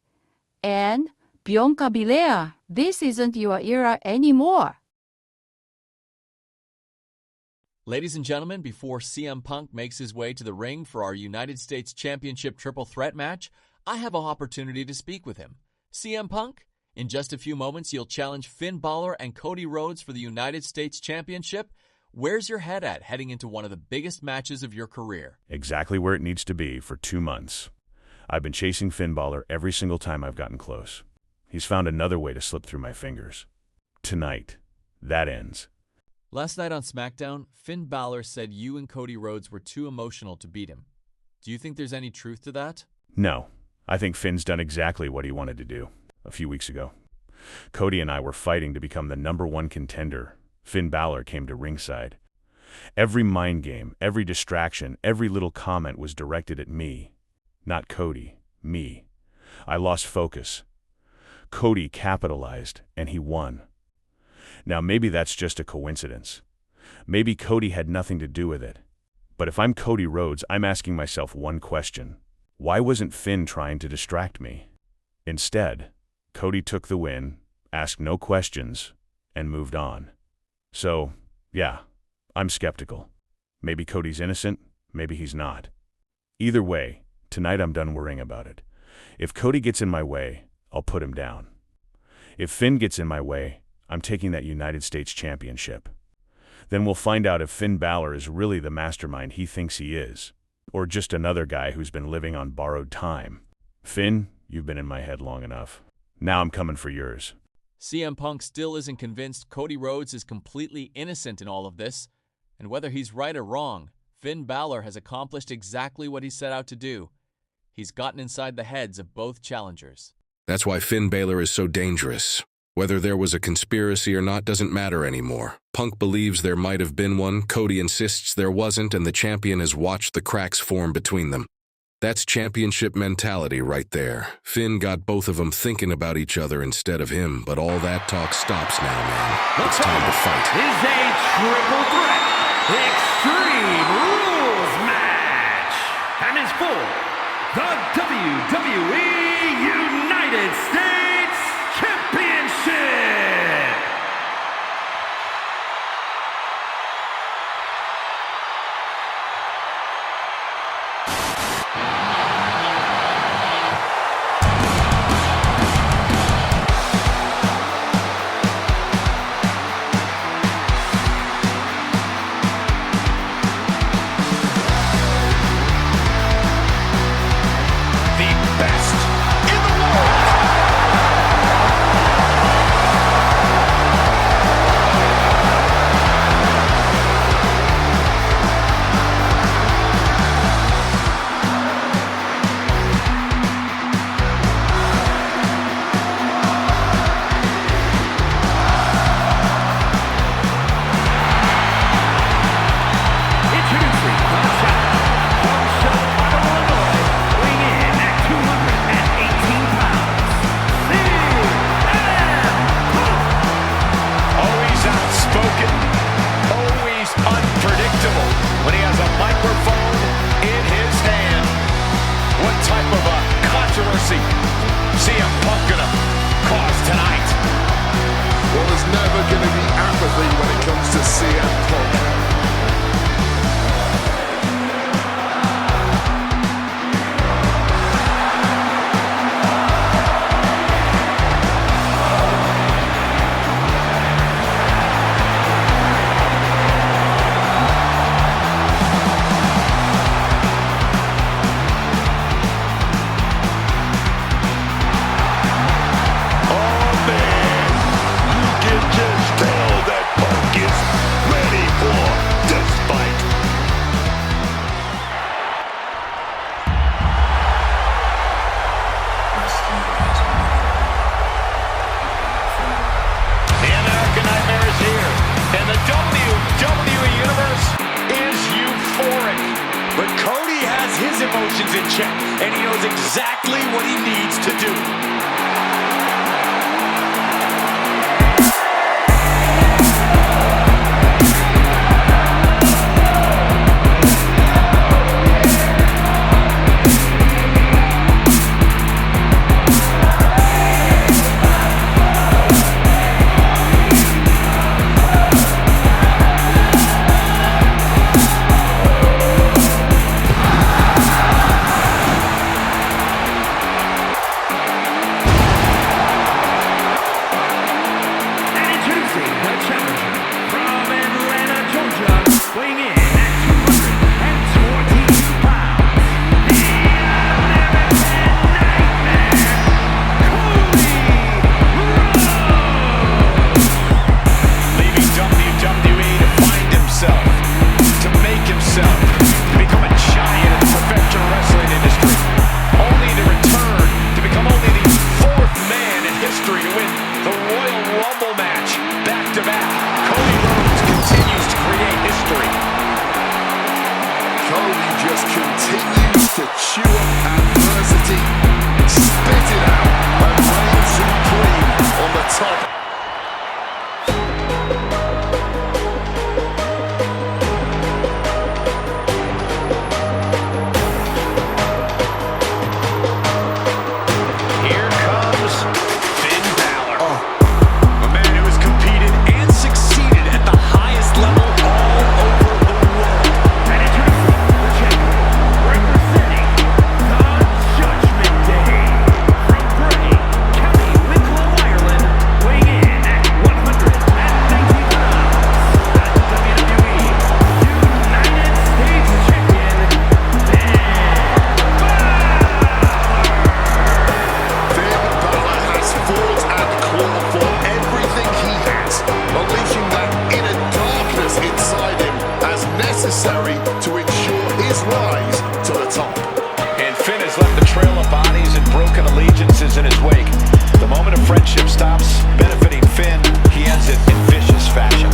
and Bianca Belair. This isn't your era anymore. Ladies and gentlemen, before CM Punk makes his way to the ring for our United States Championship triple threat match, I have an opportunity to speak with him. CM Punk, in just a few moments, you'll challenge Finn Bálor and Cody Rhodes for the United States Championship. Where's your head at heading into one of the biggest matches of your career? Exactly where it needs to be for 2 months. I've been chasing Finn Bálor every single time I've gotten close. He's found another way to slip through my fingers. Tonight, that ends. Last night on SmackDown, Finn Bálor said you and Cody Rhodes were too emotional to beat him. Do you think there's any truth to that? No, I think Finn's done exactly what he wanted to do a few weeks ago. Cody and I were fighting to become the #1 contender. Finn Bálor came to ringside. Every mind game, every distraction, every little comment was directed at me. Not Cody, me. I lost focus. Cody capitalized, and he won. Now maybe that's just a coincidence. Maybe Cody had nothing to do with it. But if I'm Cody Rhodes, I'm asking myself one question. Why wasn't Finn trying to distract me? Instead, Cody took the win, asked no questions, and moved on. So, yeah, I'm skeptical. Maybe Cody's innocent, maybe he's not. Either way, tonight I'm done worrying about it. If Cody gets in my way, I'll put him down. If Finn gets in my way, I'm taking that United States Championship. Then we'll find out if Finn Bálor is really the mastermind he thinks he is, or just another guy who's been living on borrowed time. Finn, you've been in my head long enough. Now I'm coming for yours. CM Punk still isn't convinced Cody Rhodes is completely innocent in all of this, and whether he's right or wrong, Finn Bálor has accomplished exactly what he set out to do. He's gotten inside the heads of both challengers. That's why Finn Bálor is so dangerous. Whether there was a conspiracy or not doesn't matter anymore. Punk believes there might have been one, Cody insists there wasn't, and the champion has watched the cracks form between them. That's championship mentality right there. Finn got both of them thinking about each other instead of him, but all that talk stops now, man. It's time to fight. Is a triple threat Extreme Rules match, and is for the WWE United States Championship. CM Punk gonna cause tonight? Well, there's never going to be apathy when it comes to CM Punk. Emotions in check, and he knows exactly what he needs to do. Cody just continues to chew up adversity, fitted out and reign supreme on the top. Here comes Finn Bálor. A man who has competed and succeeded at the highest level all over the world. And introducing the champion, representing the Judgment Day. From Bray, County Wicklow, Ireland, weighing in at 190 pounds. The WWE United States Champion, Finn Bálor has fought and clawed for everything he has, unleashing that inner darkness inside him as necessary to ensure his rise to the top. And Finn has left a trail of bodies and broken allegiances in his wake. The moment of friendship stops benefiting Finn, he ends it in vicious fashion.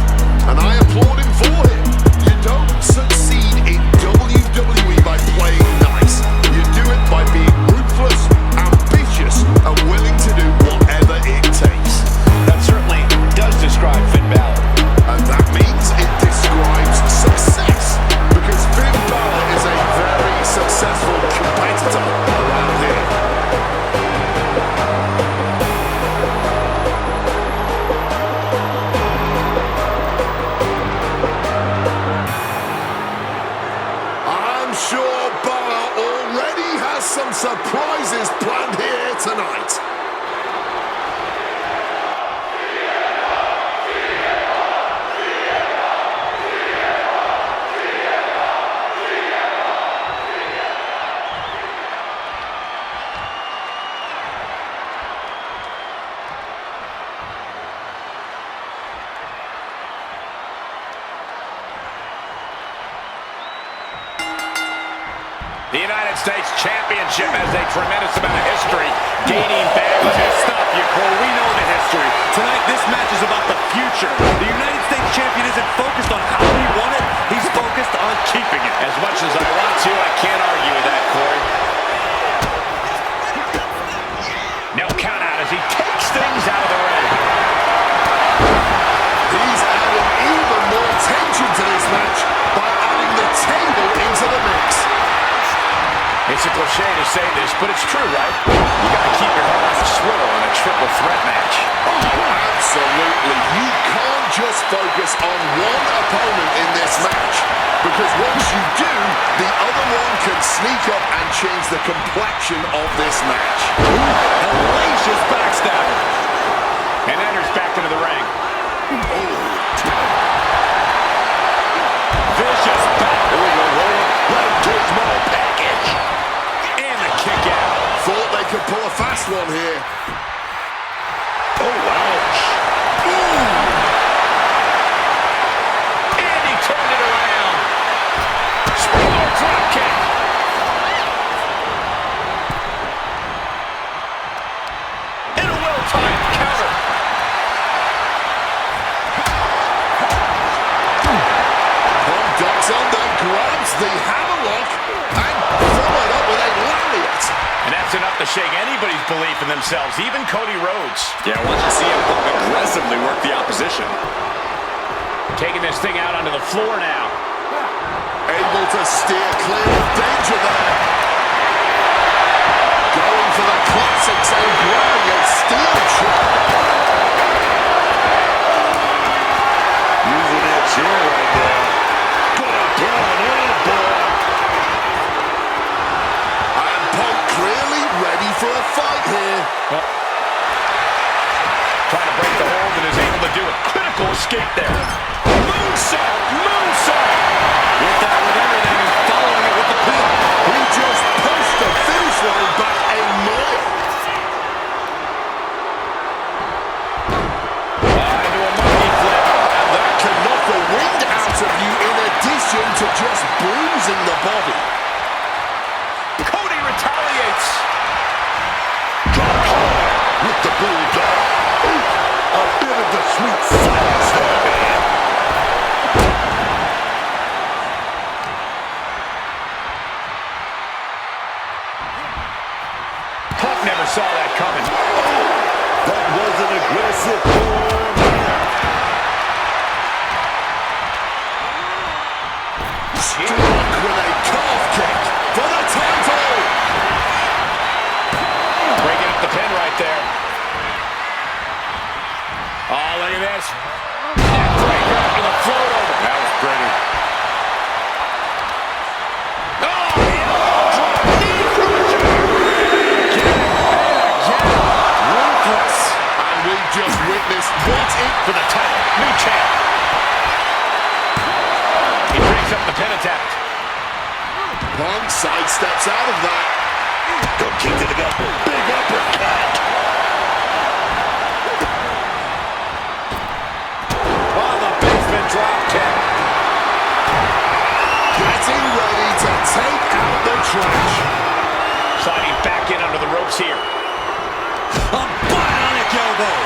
And I applaud him for it. You don't succeed in WWE by playing nice. You do it by being ruthless, ambitious, and willing to do whatever it takes. That certainly does describe Finn Bálor. And that means it describes success, because Finn Bálor is a very successful competitor around here. I'm sure Bálor already has some surprises planned here tonight. The United States Championship has a tremendous amount of history dating back to... Stop you, Cole. We know the history. Tonight, this match is about the future. The United States Champion isn't focused on how he won it. He's focused on keeping it. As much as I want to, I can't argue with that, Corey. No count out as he takes things out of the ring. He's adding even more tension to this match by adding the table into the mix. It's a cliche to say this, but it's true, right? You gotta keep your head on a swivel in a triple threat match. Oh, absolutely. You can't just focus on one opponent in this match, because once you do, the other one can sneak up and change the complexion of this match. Hellacious backstab. And enters back into the ring. Vicious back. Here we go, rolling right to a small package. And the kick out. Thought they could pull a fast one here. Oh, ouch. Ooh. And he turned it around. Springboard drop kick. And a well-timed counter. Ducks under, grabs the hammerlock, and followed up with a lariat. And that's enough to shake anybody's belief in themselves, even Cody Rhodes. Yeah, once you see him aggressively work the opposition. Taking this thing out onto the floor now. Able to steer clear of danger there. Going for the classic Sane grabbing a steel trap. Using that chair right there. And Punk clearly ready for a fight here. Trying to break the hold and is able to do a critical escape there. Moonsault! Moonsault! With that, with everything, and following it with the pin. He just pushed the finish line back a mile. Into a monkey flip. That can knock the wind out of you in addition to just bruising the body. Cody retaliates. Drop hard with the bulldog. Ooh, a bit of the sweet silence there, man. Punk never saw that coming. That was an aggressive form. Struck with a calf kick for the title. Breaking up the pin right there. Oh, look at this. Neckbreaker with a float over. That was pretty. Just witnessed what's in for the title. New champ. He breaks up the pin attempt. Punk sidesteps out of that. Go kick to the gut. Big uppercut. On the basement drop kick. Getting ready to take out the trash. Sliding back in under the ropes here. A bionic elbow.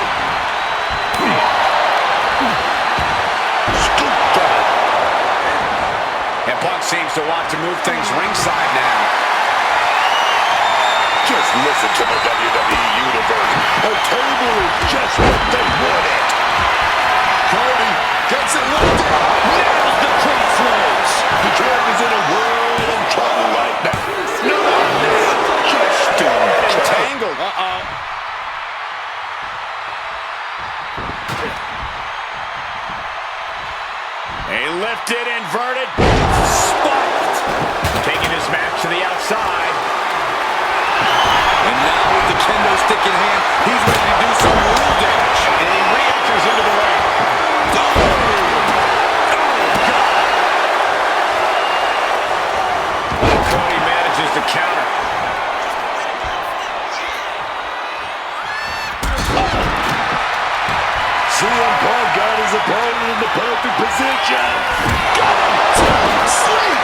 And Punk seems to want to move things ringside now. Just listen to the WWE Universe. A table is just what they wanted. Cody gets it locked in. Nails the crossroads. The champ is in a world of trouble right now. No, just entangled. A lifted, inverted, spiked. Taking his match to the outside. And now with the kendo stick in hand, he's ready to do some real damage. And he re-enters into the ring. Cody manages to counter. CM Punk got his opponent in the perfect position. Got him to sleep.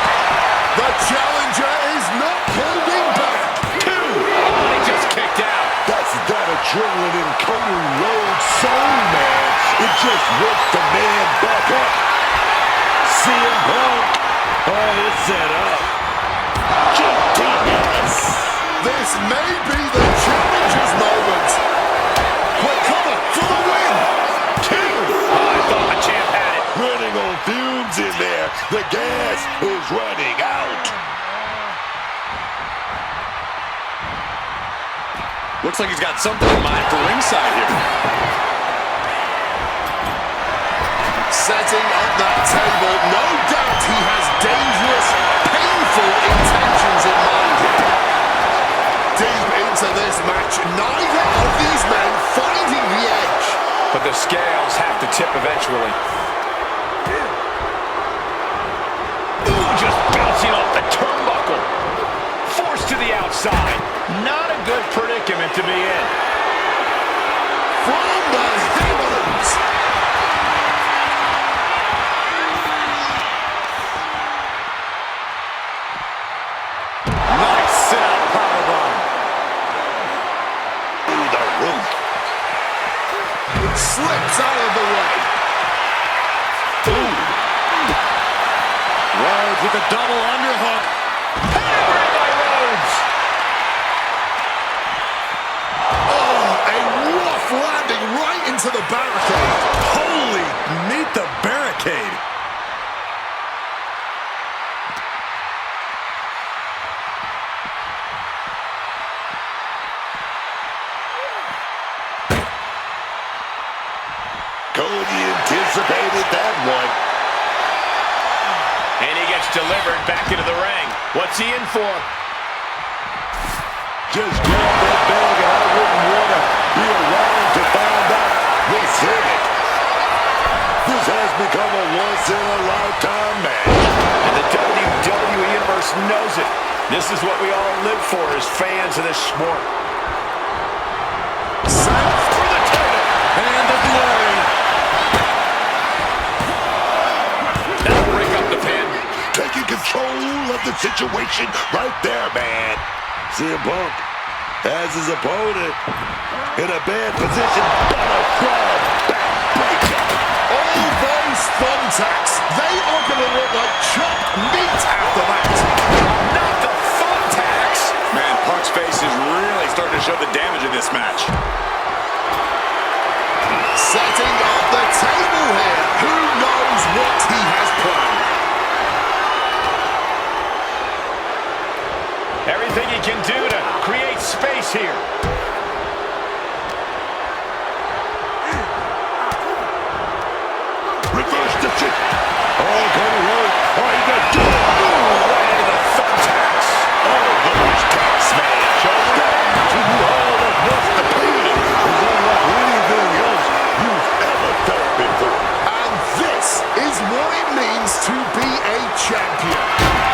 The challenger is not holding back. Two. Oh, he just kicked out. That's that adrenaline in Cody Rhodes' soul, man. It just whipped the man back up. CM Punk. Oh, it's set up. Genius. This may be the challenger's moment. Quick cover for the win. Two. Oh, I thought the champ had it. Running on fumes in there. The gas is running out. Looks like he's got something in mind for ringside here. Setting up that table, no doubt he has dangerous, painful intentions in mind here. Deep into this match, neither of these men finding the edge. But the scales have to tip eventually. Ooh, just bouncing off the turnbuckle. Forced to the outside. Not a good predicament to be in. From the heavens. Nice sit-out powerbomb. Through the roof. Slips out of the way. Ooh. Rhodes with a double underhook. Hammered by Rhodes. Oh, a rough landing right into the barricade. Holy, meet the barricade. Cody anticipated that one. And he gets delivered back into the ring. What's he in for? Just grab that bag and I wouldn't want to be around to find out this hit it. This has become a once-in-a-lifetime match. And the WWE Universe knows it. This is what we all live for as fans of this sport. Sane for the title. And the glory. That'll break up the pin. Taking control of the situation right there, man. CM Punk has his opponent in a bad position, but a frog backbreaker. All those thumbtacks, they are going to look like chopped meat after that. Not the thumbtacks. Man, Punk's face is really starting to show the damage everything he can do to create space here. Reverse the kick. Oh, gonna work. Oh, he got good. Ooh, right into the thumbtacks. Oh, those tacks, man. Shoulder to you all that wants the pain is unlike anything else you've ever felt before. And this is what it means to be a champion.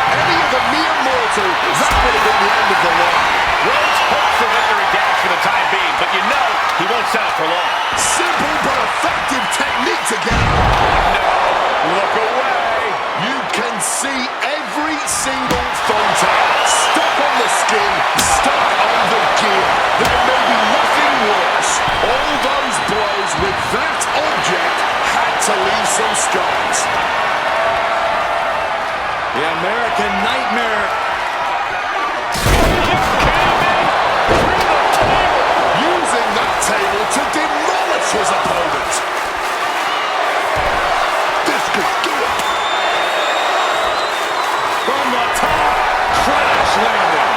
Any of the mere mortal, that would have been the end of the line. Rhodes hopes for victory dash for the time being, but you know he won't settle for long. Simple but effective technique to get out. No, look away. You can see every single thumbtack stuck on the skin, stuck on the gear. There may be nothing worse. All those blows with that object had to leave some scars. The American Nightmare. Using that table to demolish his opponent. This could do it. From the top, crash landing.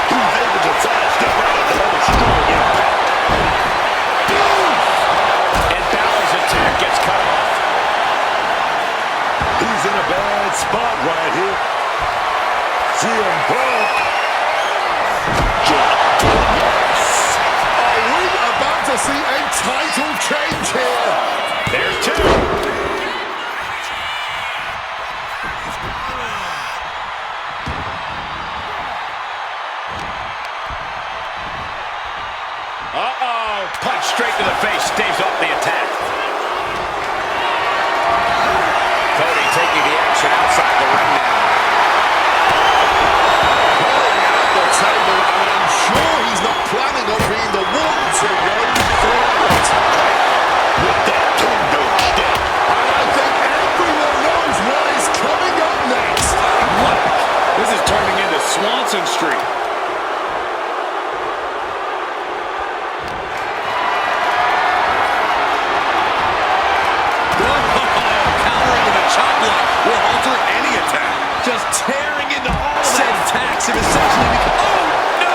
He's able to sidestep out of that strong impact. And Balor's attack gets cut off. He's in a bad spot right here. CM Punk. Yes! Are we about to see a title change here? There's two. Uh-oh. Punch straight to the face, staves off the attack. Cody taking the action outside the ring now. Pulling out the table, and I'm sure he's not planning on being the one to run through it. With that tombstone step. And I think everyone knows what is coming up next. What? This is turning into Swanson Street. Countering with a chop block will alter any attack. Just tearing into all that attacks have essentially become... Oh, no!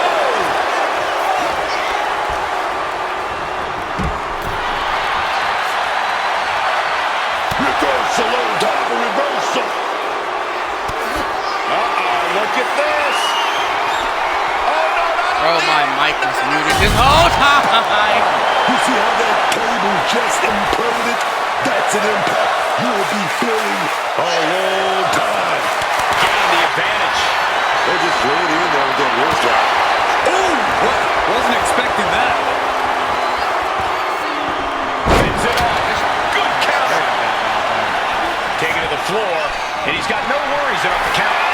Reversal on top of reversal. Look at this. Oh, no, Bro, my mic was muted this whole time. You see how that cable just imploded? That's an impact you will be feeling a long time. Getting the advantage. They just laid in there with that wrist lock. Oh, what? Wasn't expecting that. Fins it off. Good counter. Taking to the floor, and he's got no worries about the count.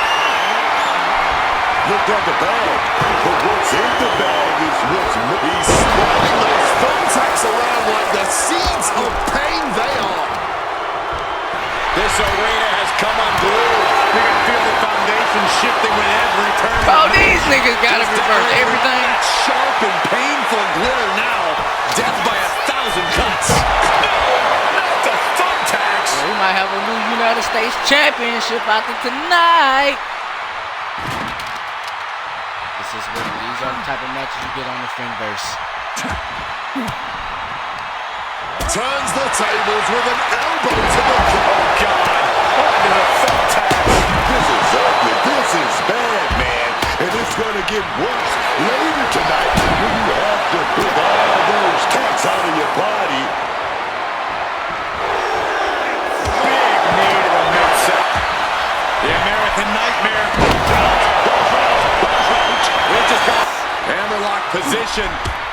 Looked at the bag, but what's in the bag is what's He's swirling those thumbtacks around like the seeds of pain they are. This arena has come unglued. You can feel the foundation shifting with every turn. Bro, these niggas gotta reverse everything. That sharp and painful glitter now. Death by 1,000 cuts. No, not the thumbtacks. We might have a new United States Championship after tonight. These are the type of matches you get on the FINNVERSE. Turns the tables with an elbow to the Oh, God. Under the thumbtacks. This is ugly. This is bad, man. And it's going to get worse later tonight when you have to pick all those tacks out of your body. Big knee to the midsection. The American Nightmare. Hammerlock position.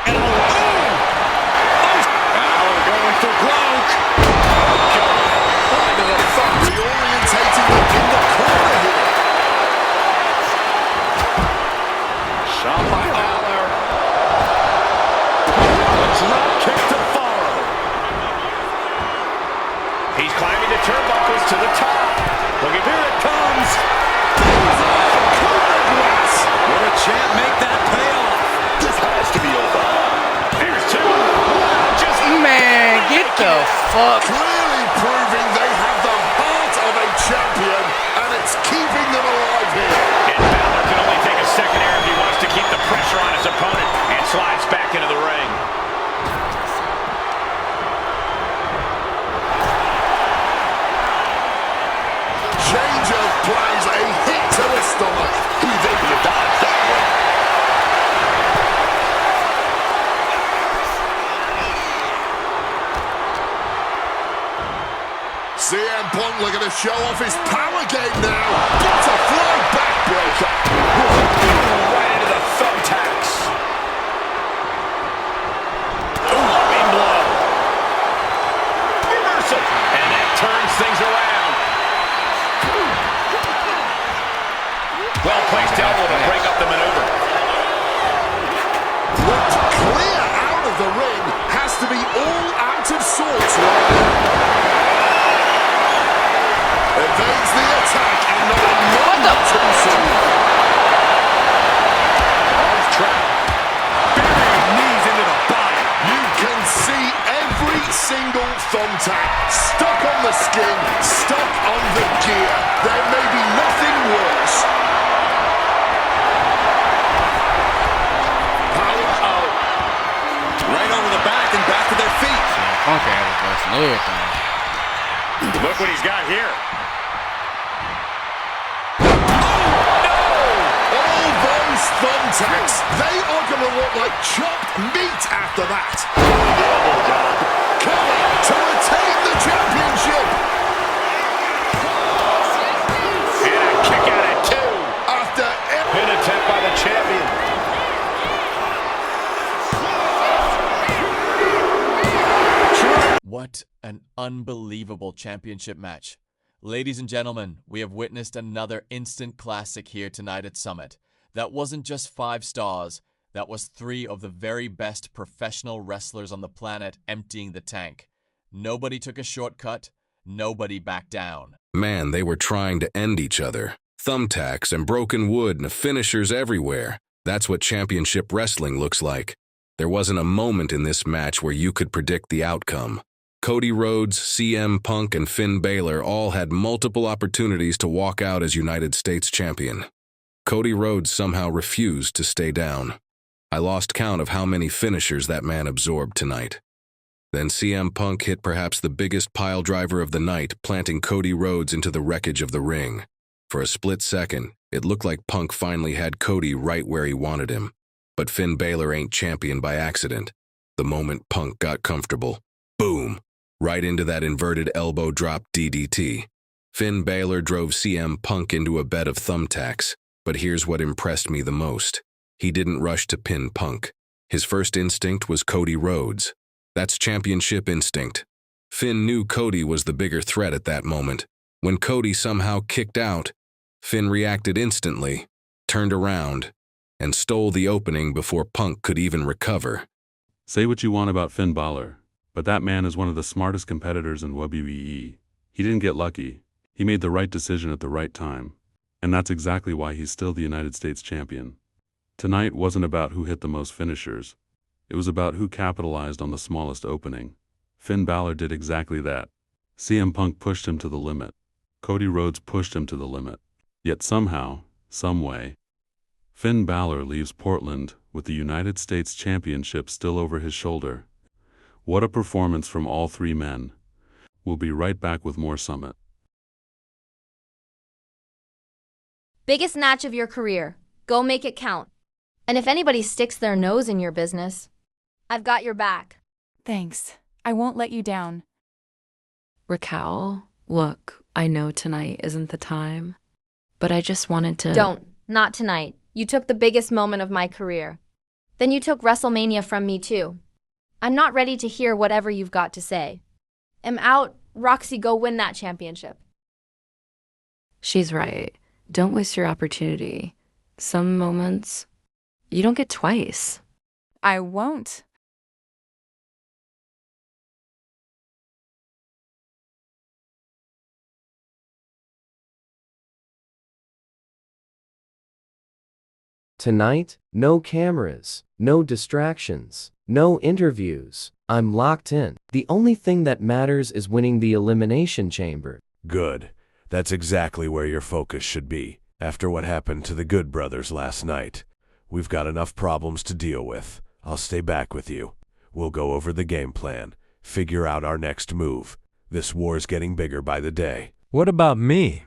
And Bálor going for broke. Into the thumb, reorientating them in the corner here. Shot by Bálor. Drop kick to follow. He's climbing the turnbuckles to the top. Look at here it comes. Will the champ make that payoff? This has to be over. There's two. Just Man, get the fuck. Clearly proving they have the heart of a champion, and it's keeping them alive here. And Bálor can only take show off his power game now. Butterfly backbreaker. Right into the thumbtacks. Loving blow. Reversal. And that turns things around. Well-placed elbow to break up the maneuver. Looked clear out of the ring. Has to be all out of sorts right now. Evades the attack and not a moment too soon. Arms trapped. Burying knees into the body. You can see every single thumbtack stuck on the skin, stuck on the gear. There may be nothing worse. Power out. Right over the back and back to their feet. Punk had it, that's everything. Look what he's got here. All those thumbtacks, they are going to look like chopped meat after that. Cody to retain the championship. And a kick out at two. After Pin attempt by the champion. What an unbelievable championship match. Ladies and gentlemen, we have witnessed another instant classic here tonight at Summit. That wasn't just 5 stars, that was 3 of the very best professional wrestlers on the planet emptying the tank. Nobody took a shortcut, nobody backed down. Man, they were trying to end each other. Thumbtacks and broken wood and finishers everywhere. That's what championship wrestling looks like. There wasn't a moment in this match where you could predict the outcome. Cody Rhodes, CM Punk, and Finn Bálor all had multiple opportunities to walk out as United States champion. Cody Rhodes somehow refused to stay down. I lost count of how many finishers that man absorbed tonight. Then CM Punk hit perhaps the biggest pile driver of the night, planting Cody Rhodes into the wreckage of the ring. For a split second, it looked like Punk finally had Cody right where he wanted him. But Finn Bálor ain't champion by accident. The moment Punk got comfortable, boom, right into that inverted elbow drop DDT. Finn Bálor drove CM Punk into a bed of thumbtacks, but here's what impressed me the most. He didn't rush to pin Punk. His first instinct was Cody Rhodes. That's championship instinct. Finn knew Cody was the bigger threat at that moment. When Cody somehow kicked out, Finn reacted instantly, turned around, and stole the opening before Punk could even recover. Say what you want about Finn Bálor, but that man is one of the smartest competitors in WWE. He didn't get lucky. He made the right decision at the right time. And that's exactly why he's still the United States champion. Tonight wasn't about who hit the most finishers. It was about who capitalized on the smallest opening. Finn Bálor did exactly that. CM Punk pushed him to the limit. Cody Rhodes pushed him to the limit. Yet somehow, some way, Finn Bálor leaves Portland with the United States Championship still over his shoulder. What a performance from all 3 men. We'll be right back with more Summit. Biggest match of your career. Go make it count. And if anybody sticks their nose in your business, I've got your back. Thanks. I won't let you down. Raquel, look, I know tonight isn't the time, but I just wanted to... Don't. Not tonight. You took the biggest moment of my career. Then you took WrestleMania from me too. I'm not ready to hear whatever you've got to say. I'm out. Roxy, go win that championship. She's right. Don't waste your opportunity. Some moments, you don't get twice. I won't. Tonight, no cameras, no distractions, no interviews. I'm locked in. The only thing that matters is winning the Elimination Chamber. Good. That's exactly where your focus should be. After what happened to the Good Brothers last night, we've got enough problems to deal with. I'll stay back with you. We'll go over the game plan, figure out our next move. This war's getting bigger by the day. What about me?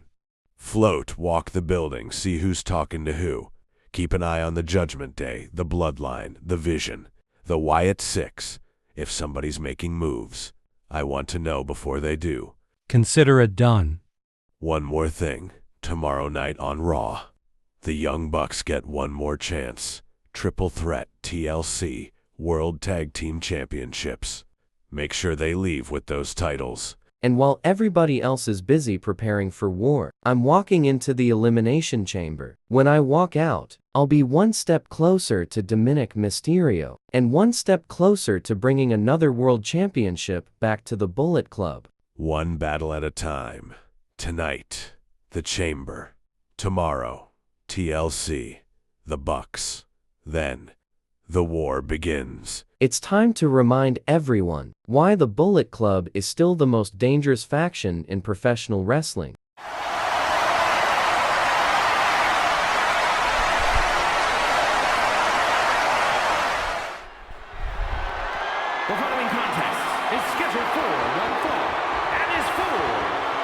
Float, walk the building, see who's talking to who. Keep an eye on the Judgment Day, the Bloodline, the Vision, the Wyatt Six. If somebody's making moves, I want to know before they do. Consider it done. One more thing. Tomorrow night on Raw, the Young Bucks get one more chance. Triple Threat TLC World Tag Team Championships. Make sure they leave with those titles. And while everybody else is busy preparing for war, I'm walking into the Elimination Chamber. When I walk out, I'll be one step closer to Dominic Mysterio, and one step closer to bringing another World Championship back to the Bullet Club. One battle at a time. Tonight, the Chamber. Tomorrow, TLC, the Bucks. Then, the war begins. It's time to remind everyone why the Bullet Club is still the most dangerous faction in professional wrestling. The following contest is scheduled for one fall and is for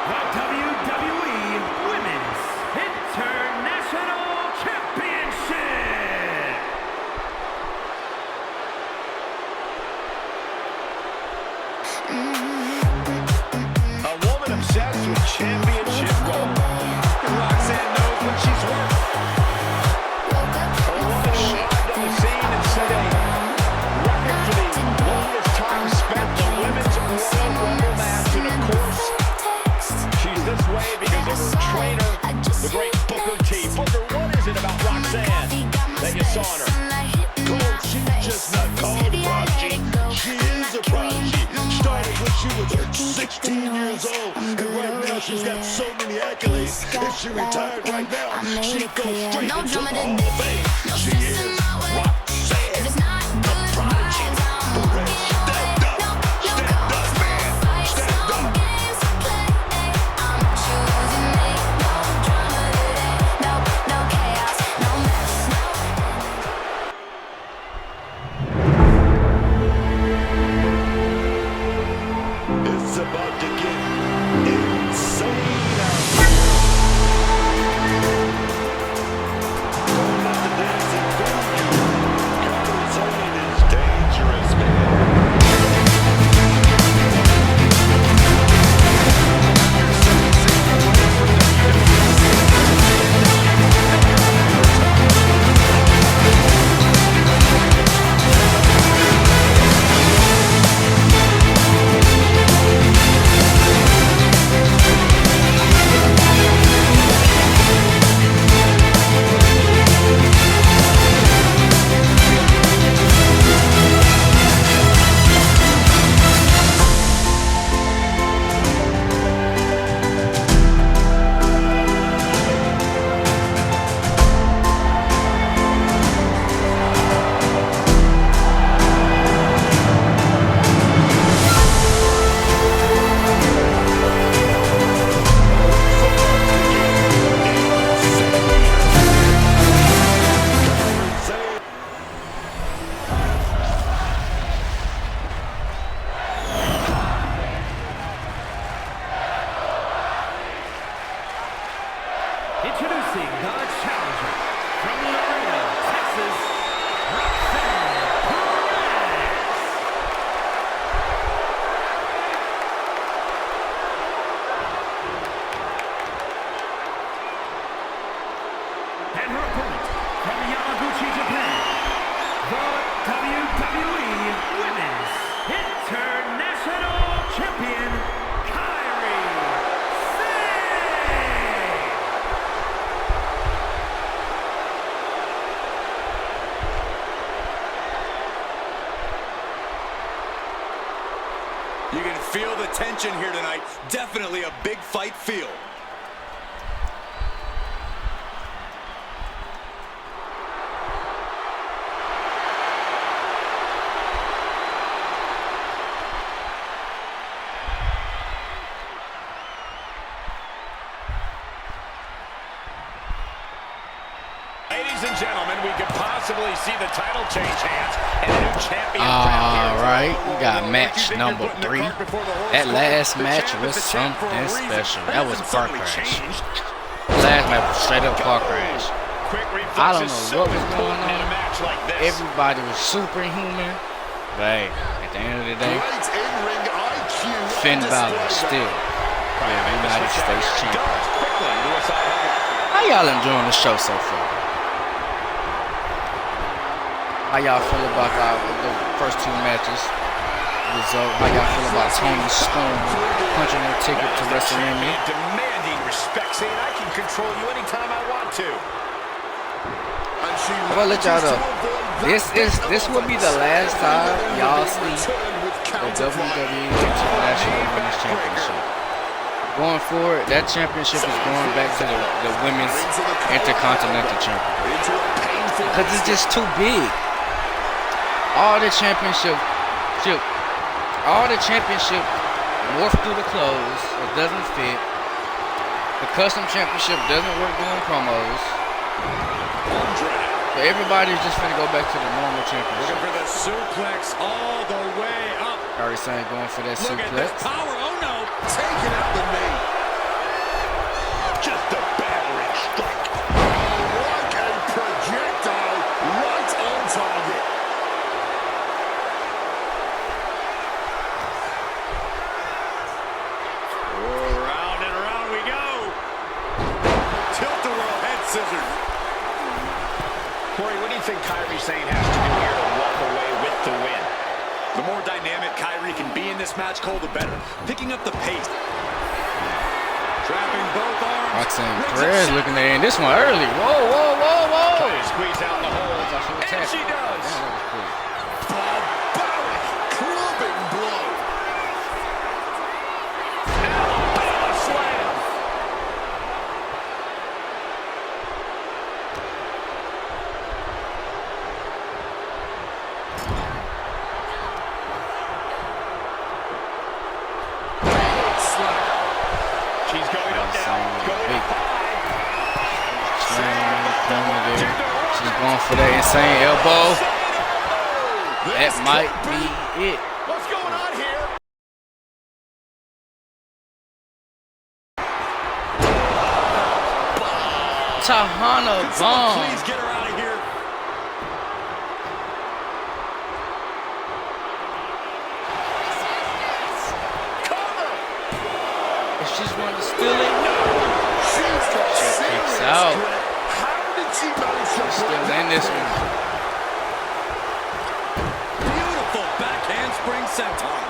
the WWE Women's International Championship. A woman obsessed with championship gold. Roxanne knows what she's worth. A woman arrived on the scene and set a record for the longest time spent in the women's Royal Rumble match. And of course, she's this way because of her trainer, the great Booker T. Booker, what is it about Roxanne that you saw in her? Cole, she's just not called a prodigy. She is a prodigy. Started when she was 16 years old, and right now she's got so many accolades. If she retired right now, she'd go straight into the Hall of Fame. She is Roxanne, the prodigy. Perez, stand up, man, stand up. It's about to get insane out here. Going on the dancing venue. Sane is dangerous, man. Introducing the challenger from Laredo, Texas, Roxanne Perez. And her opponent from Yamaguchi, Japan, the WWE Women's International Champion, Kairi. You can feel the tension here tonight. Definitely a big fight feel. Ladies and gentlemen, we could possibly see the title change hands and a new champion. Alright, we got match number 3. That last match was something special. That was a car crash. Last match was straight up car crash. I don't know what was going on. Everybody was superhuman. But hey, at the end of the day, Finn Bálor still United States champion. How y'all enjoying the show so far? How y'all feel about the first two matches? Result. How y'all feel about Tony Storm punching her ticket to WrestleMania? Demanding respect, saying I can control you anytime I want to. I'm gonna let y'all know. This will be the last time y'all see the WWE International Women's Championship. Going forward, that championship is going back to the Women's Intercontinental Championship. Because it's just too big. All the championship morph through the clothes. It doesn't fit. The custom championship doesn't work doing promos. So everybody's just gonna go back to the normal championship. Looking for the suplex all the way up. Kairi Sane going for that Look suplex. at this power. Oh no. Taking out the knee. Just a battering strike. Like a projectile right on target. Round and around we go. Tilt-a-whirl head scissors. Corey, what do you think Kairi Sane has to do here to walk away with the win? The more dynamic Kairi can be in this match, Cole, the better. Picking up the pace. Trapping both arms. Roxanne Perez looking to end this one early. Whoa, whoa, whoa, whoa. Trying to squeeze out the hole. And she does. Barbaric clubbing blow. Alabama slam. She's going up now. Going up high. She's going for that insane elbow. That might be it. What's going on here? Tahana bomb. Please get her out of here. If she's one to steal it, She's got kicks out. How did she manage to Still in this one. Beautiful back handspring senton.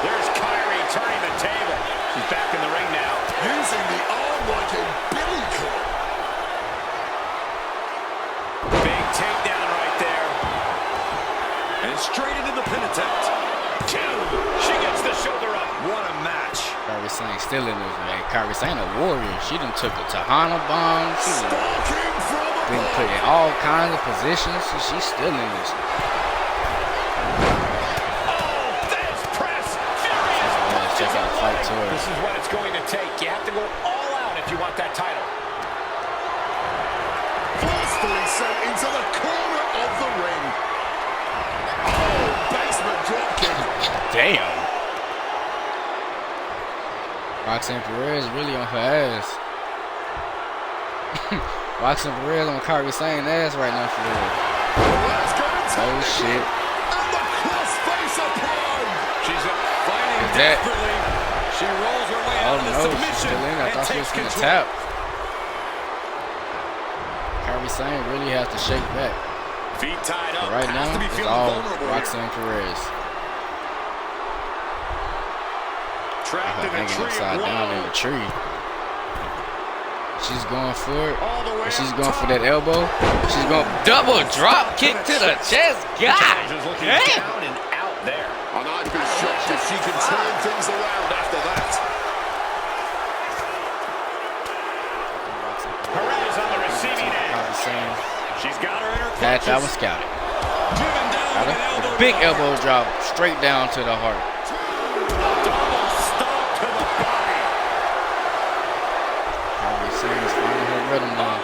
There's Kairi turning the table. She's back in the ring now. Using the arm like a billy club. Big takedown right there. And straight into the pin attempt. Two. She gets the shoulder up. What a match. Kairi Sane still in this man. Kairi Sane a warrior. She done took the Tahana bomb. She done Stalking from been above. put in all kinds of positions. So she's still in this one. Oh, that's press. Furious. Check out the fight to her. This is what it's going to take. You have to go all out if you want that title. Forcefully sent into the corner of the ring. Oh, basement drop kick. Damn. Roxanne Perez really on her ass. Roxanne Perez on Kairi Sane ass right now for real. Let's go into Oh shit. and the crossface applied. She's fighting Is that- desperately. She rolls her way Oh out of the no, she's submission still in. I and thought she was takes gonna control. tap. Kairi Sane really has to shake back. Feet tied But up. right Has to now, be it's feeling all vulnerable here. Roxanne Perez. Trapped in a Hanging tree upside of down in woe. the tree. She's going for it. All the way But she's up going top. for that elbow. She's going double drop kick to the chest. God Is looking damn. down and out there. And I'd be shocked if she can turn things around after that. Perez on the receiving end. She's got her in her That clutches. was scouted. Driven down Got with her. an elbow Big drop. elbow drop straight down to the heart. Double stomp to the body. Kairi Sane's finding her rhythm now.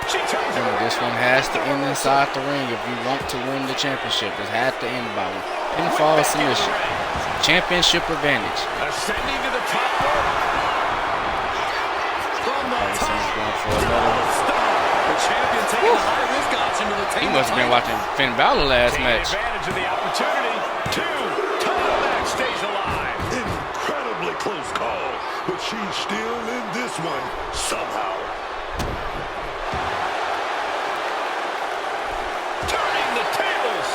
She turns it Remember, this one has to end inside the ring if you want to win the championship. It has to end by pinfall submission. Championship advantage. ascending to the top rope. going for another. The champion taking the high-risk option to retain. He must have been watching Finn Bálor last match. Advantage of the opportunity. Title match stays alive. Incredibly close call, but she's still in this one somehow. Turning the tables.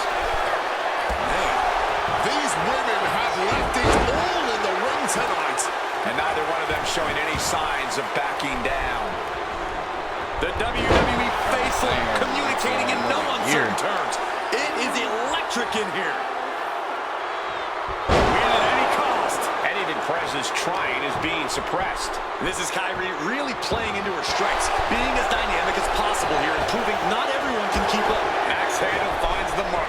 These women have left it all in the ring tonight. And neither one of them showing any signs of backing down. The WWE faithful communicating in no uncertain terms. It is electric in here. Win at any cost. Anything Perez is trying is being suppressed. This is Kairi really playing into her strengths, being as dynamic as possible here and proving not everyone can keep up. Axe handle finds the mark.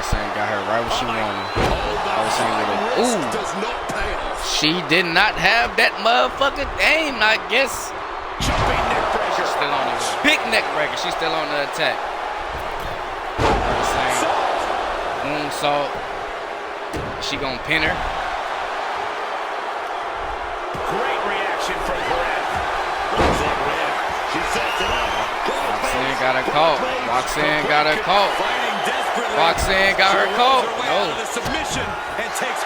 Sane got her right where she wanted. I was saying with it. Ooh. She did not have that motherfucking aim, I guess. Jumping neck breaker. Still on the big neck breaker. She's still on the attack. Moonsault. She gonna pin her. Great reaction from Perez. She sets it up. Roxanne got her caught. Roxanne got her caught. Roxanne got her caught. No. The submission and takes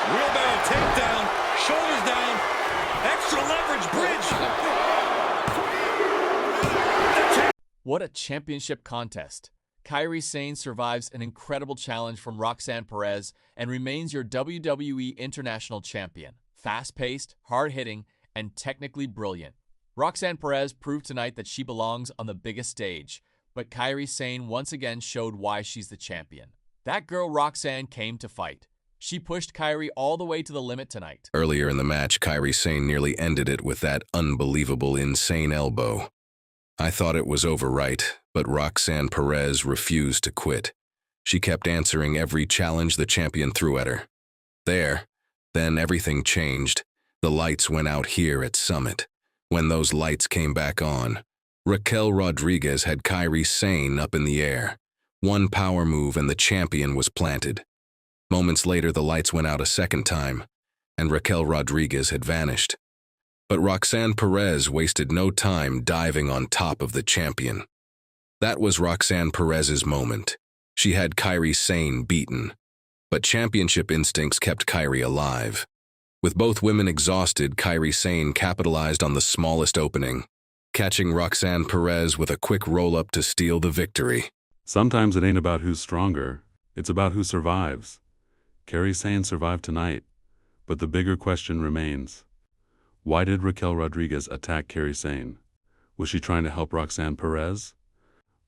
wheelbarrow takedown, shoulders down, extra leverage bridge. What a championship contest. Kairi Sane survives an incredible challenge from Roxanne Perez and remains your WWE International Champion. Fast-paced, hard-hitting, and technically brilliant. Roxanne Perez proved tonight that she belongs on the biggest stage, but Kairi Sane once again showed why she's the champion. That girl Roxanne came to fight. She pushed Kairi all the way to the limit tonight. Earlier in the match, Kairi Sane nearly ended it with that unbelievable insane elbow. I thought it was over right, but Roxanne Perez refused to quit. She kept answering every challenge the champion threw at her. Then everything changed. The lights went out here at Summit. When those lights came back on, Raquel Rodriguez had Kairi Sane up in the air. One power move and the champion was planted. Moments later, the lights went out a second time, and Raquel Rodriguez had vanished. But Roxanne Perez wasted no time diving on top of the champion. That was Roxanne Perez's moment. She had Kairi Sane beaten, but championship instincts kept Kairi alive. With both women exhausted, Kairi Sane capitalized on the smallest opening, catching Roxanne Perez with a quick roll-up to steal the victory. Sometimes it ain't about who's stronger, it's about who survives. Kairi Sane survived tonight, but the bigger question remains. Why did Raquel Rodriguez attack Kairi Sane? Was she trying to help Roxanne Perez?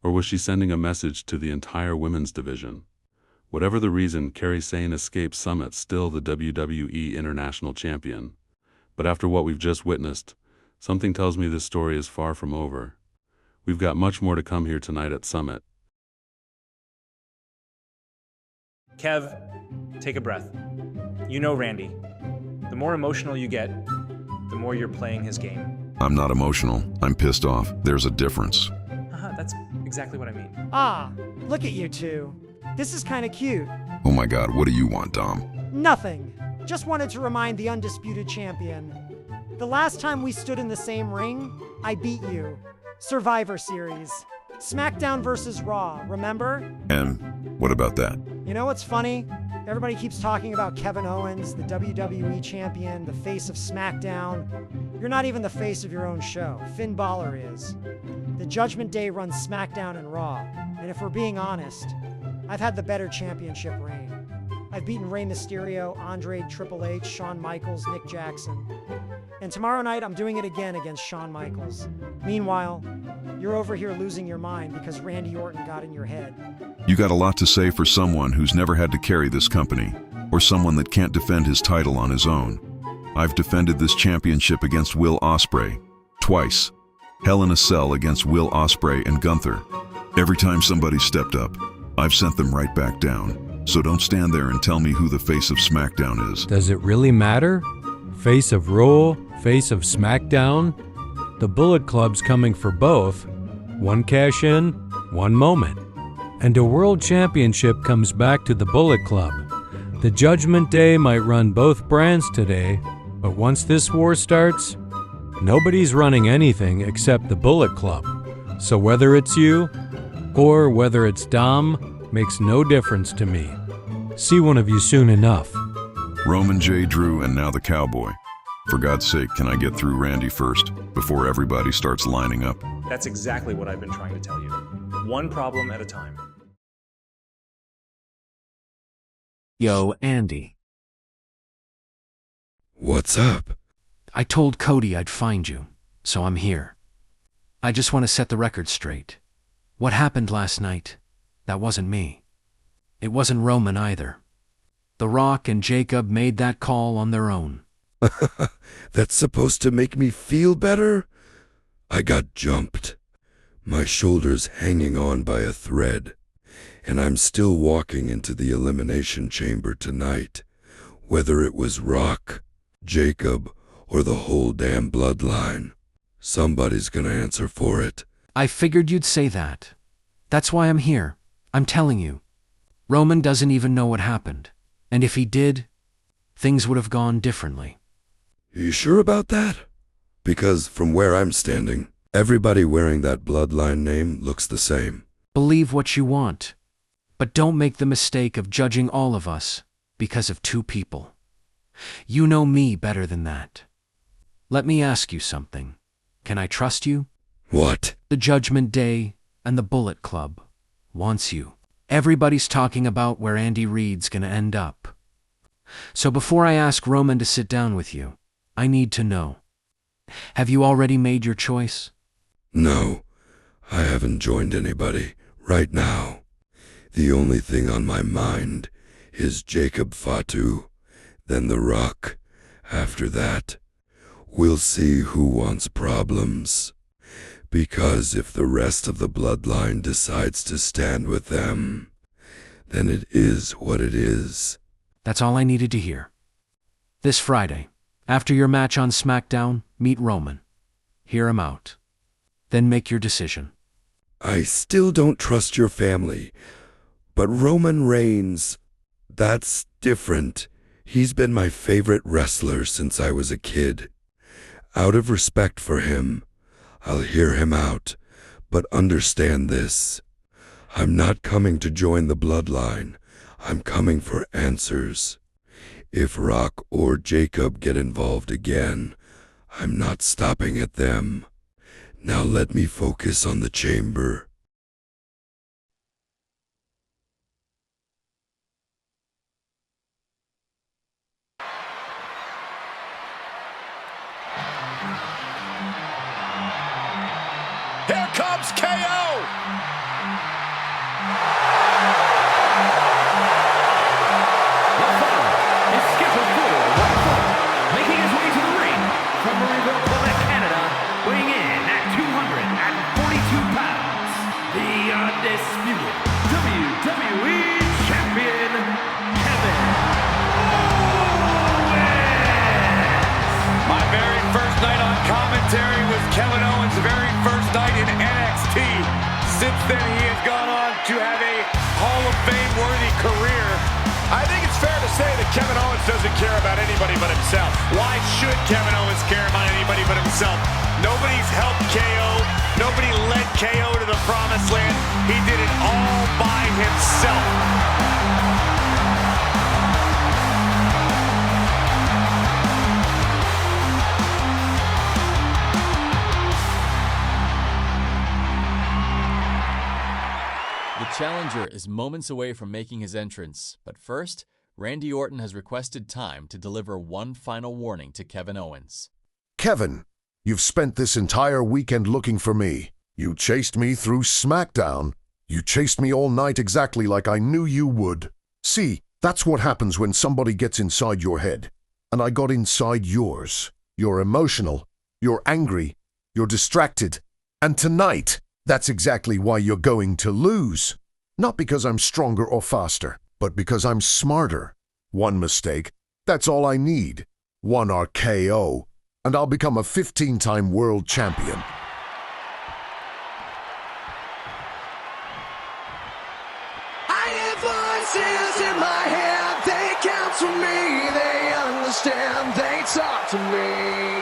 Or was she sending a message to the entire women's division? Whatever the reason, Kairi Sane escaped Summit still the WWE International Champion. But after what we've just witnessed, something tells me this story is far from over. We've got much more to come here tonight at Summit. Kev, take a breath. You know Randy. The more emotional you get, the more you're playing his game. I'm not emotional. I'm pissed off. There's a difference. That's exactly what I mean. Ah, look at you two. This is kind of cute. Oh my god, what do you want, Dom? Nothing. Just wanted to remind the undisputed champion. The last time we stood in the same ring, I beat you. Survivor Series. SmackDown versus Raw, remember? And what about that? You know what's funny? Everybody keeps talking about Kevin Owens, the WWE champion, the face of SmackDown. You're not even the face of your own show. Finn Bálor is. The Judgment Day runs SmackDown and Raw. And if we're being honest, I've had the better championship reign. I've beaten Rey Mysterio, Andre, Triple H, Shawn Michaels, Nick Jackson. And tomorrow night, I'm doing it again against Shawn Michaels. Meanwhile, you're over here losing your mind because Randy Orton got in your head. You got a lot to say for someone who's never had to carry this company, or someone that can't defend his title on his own. I've defended this championship against Will Ospreay, twice. Hell in a Cell against Will Ospreay and Gunther. Every time somebody stepped up, I've sent them right back down. So don't stand there and tell me who the face of SmackDown is. Does it really matter? Face of Raw, face of SmackDown? The Bullet Club's coming for both. One cash in, one moment. and a world championship comes back to the Bullet Club. The Judgment Day might run both brands today, but once this war starts, nobody's running anything except the Bullet Club. So whether it's you, or whether it's Dom, makes no difference to me. See one of you soon enough. Roman J. Drew and now the Cowboy. For God's sake, can I get through Randy first, before everybody starts lining up? That's exactly what I've been trying to tell you. One problem at a time. Yo, Andy. What's up? I told Cody I'd find you, so I'm here. I just want to set the record straight. What happened last night, that wasn't me. It wasn't Roman either. The Rock and Jacob made that call on their own. That's supposed to make me feel better? I got jumped. My shoulders hanging on by a thread. And I'm still walking into the Elimination Chamber tonight. Whether it was Rock, Jacob, or the whole damn Bloodline. Somebody's gonna answer for it. I figured you'd say that. That's why I'm here. I'm telling you. Roman doesn't even know what happened. And if he did, things would have gone differently. You sure about that? Because from where I'm standing, everybody wearing that Bloodline name looks the same. Believe what you want, but don't make the mistake of judging all of us because of two people. You know me better than that. Let me ask you something. Can I trust you? What? The Judgment Day and the Bullet Club wants you. Everybody's talking about where Andy Reid's gonna end up. So before I ask Roman to sit down with you, I need to know. Have you already made your choice? No, I haven't joined anybody right now. The only thing on my mind is Jacob Fatu, then The Rock. After that, we'll see who wants problems. Because if the rest of the Bloodline decides to stand with them, then it is what it is. That's all I needed to hear. This Friday, after your match on SmackDown, meet Roman. Hear him out. Then make your decision. I still don't trust your family, but Roman Reigns, that's different. He's been my favorite wrestler since I was a kid. Out of respect for him, I'll hear him out, but understand this. I'm not coming to join the Bloodline. I'm coming for answers. If Rock or Jacob get involved again, I'm not stopping at them. Now let me focus on the chamber. Here comes KO! Is scheduled for one fall, making his way to the ring from Marieville, Quebec, Canada, weighing in at 242 pounds, the undisputed WWE Champion, Kevin Owens! My very first night on commentary was Kevin Owens' very first night in NXT. Since then, he has gone on to have a Hall of Fame-worthy career. I think it's fair to say that Kevin Owens doesn't care about anybody but himself. Why should Kevin Owens care about anybody but himself? Nobody's helped KO. Nobody led KO to the promised land. He did it all by himself. The challenger is moments away from making his entrance, but first, Randy Orton has requested time to deliver one final warning to Kevin Owens. Kevin, you've spent this entire weekend looking for me. You chased me through SmackDown. You chased me all night exactly like I knew you would. See, that's what happens when somebody gets inside your head. And I got inside yours. You're emotional. You're angry. You're distracted. And tonight, that's exactly why you're going to lose. Not because I'm stronger or faster, but because I'm smarter. One mistake, that's all I need. One RKO, and I'll become a 15-time world champion. understand, they talk to me.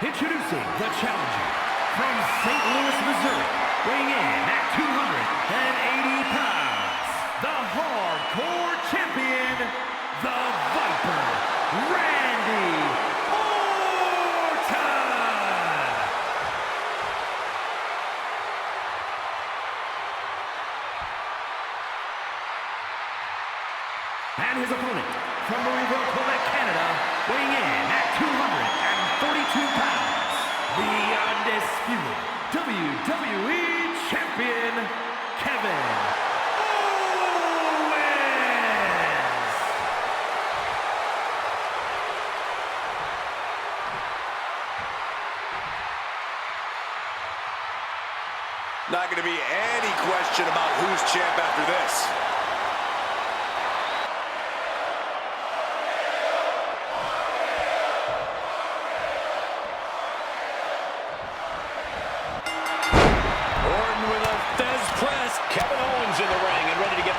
Introducing the challenger from St. Louis, Missouri, weighing in at 280 pounds, the hardcore champion, the Viper, Randy Orton! And his opponent from Marieville, Quebec, Canada, weighing in at 242 pounds, the undisputed WWE Champion, Kevin Owens! Not going to be any question about who's champ after this.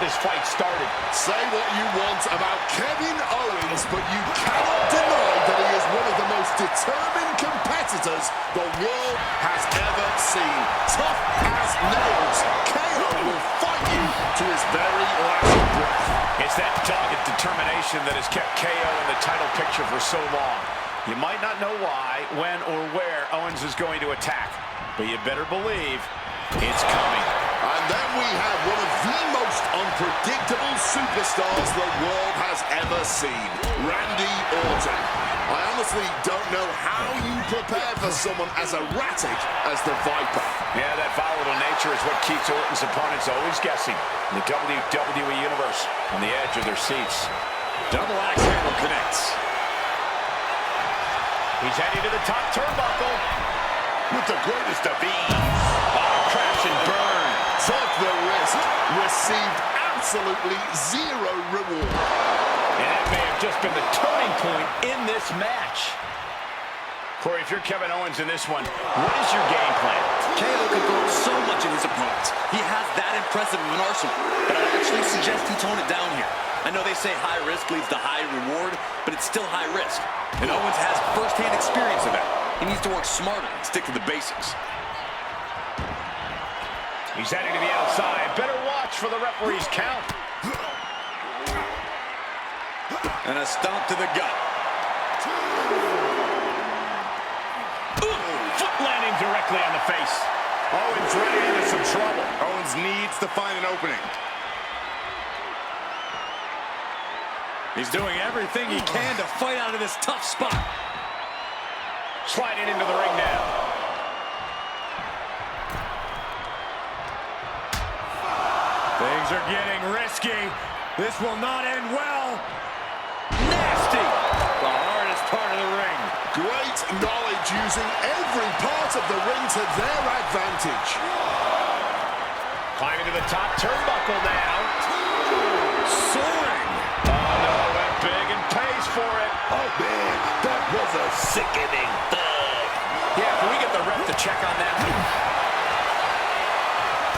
This fight started. Say what you want about Kevin Owens, but you cannot deny that he is one of the most determined competitors the world has ever seen. Tough as nails, KO will fight you to his very last breath. It's that dogged determination that has kept KO in the title picture for so long. You might not know why, when, or where Owens is going to attack, but you better believe it's coming. And then we have one of the most unpredictable superstars the world has ever seen. Randy Orton. I honestly don't know how you prepare for someone as erratic as the Viper. Yeah, that volatile nature is what keeps Orton's opponents always guessing. In the WWE Universe, on the edge of their seats. Double axe handle connects. He's heading to the top turnbuckle. With the greatest of ease. Oh, crash and burn. Took the risk. Received absolutely zero reward. And that may have just been the turning point in this match. Corey, if you're Kevin Owens in this one, what is your game plan? KO can throw so much at his opponents. He has that impressive of an arsenal. But I'd actually suggest he tone it down here. I know they say high risk leads to high reward, but it's still high risk. And Owens has first-hand experience of that. He needs to work smarter and stick to the basics. He's heading to the outside. Better watch for the referee's count. And a stomp to the gut. Foot landing directly on the face. Owens ready into some trouble. Owens needs to find an opening. He's doing everything he can to fight out of this tough spot. Sliding into the ring now. Things are getting risky. This will not end well. Nasty. The hardest part of the ring. Great knowledge using every part of the ring to their advantage. Climbing to the top turnbuckle now. Soaring. Oh no, went big and pays for it. Oh man, that was a sickening thud. Yeah, can we get the ref to check on that?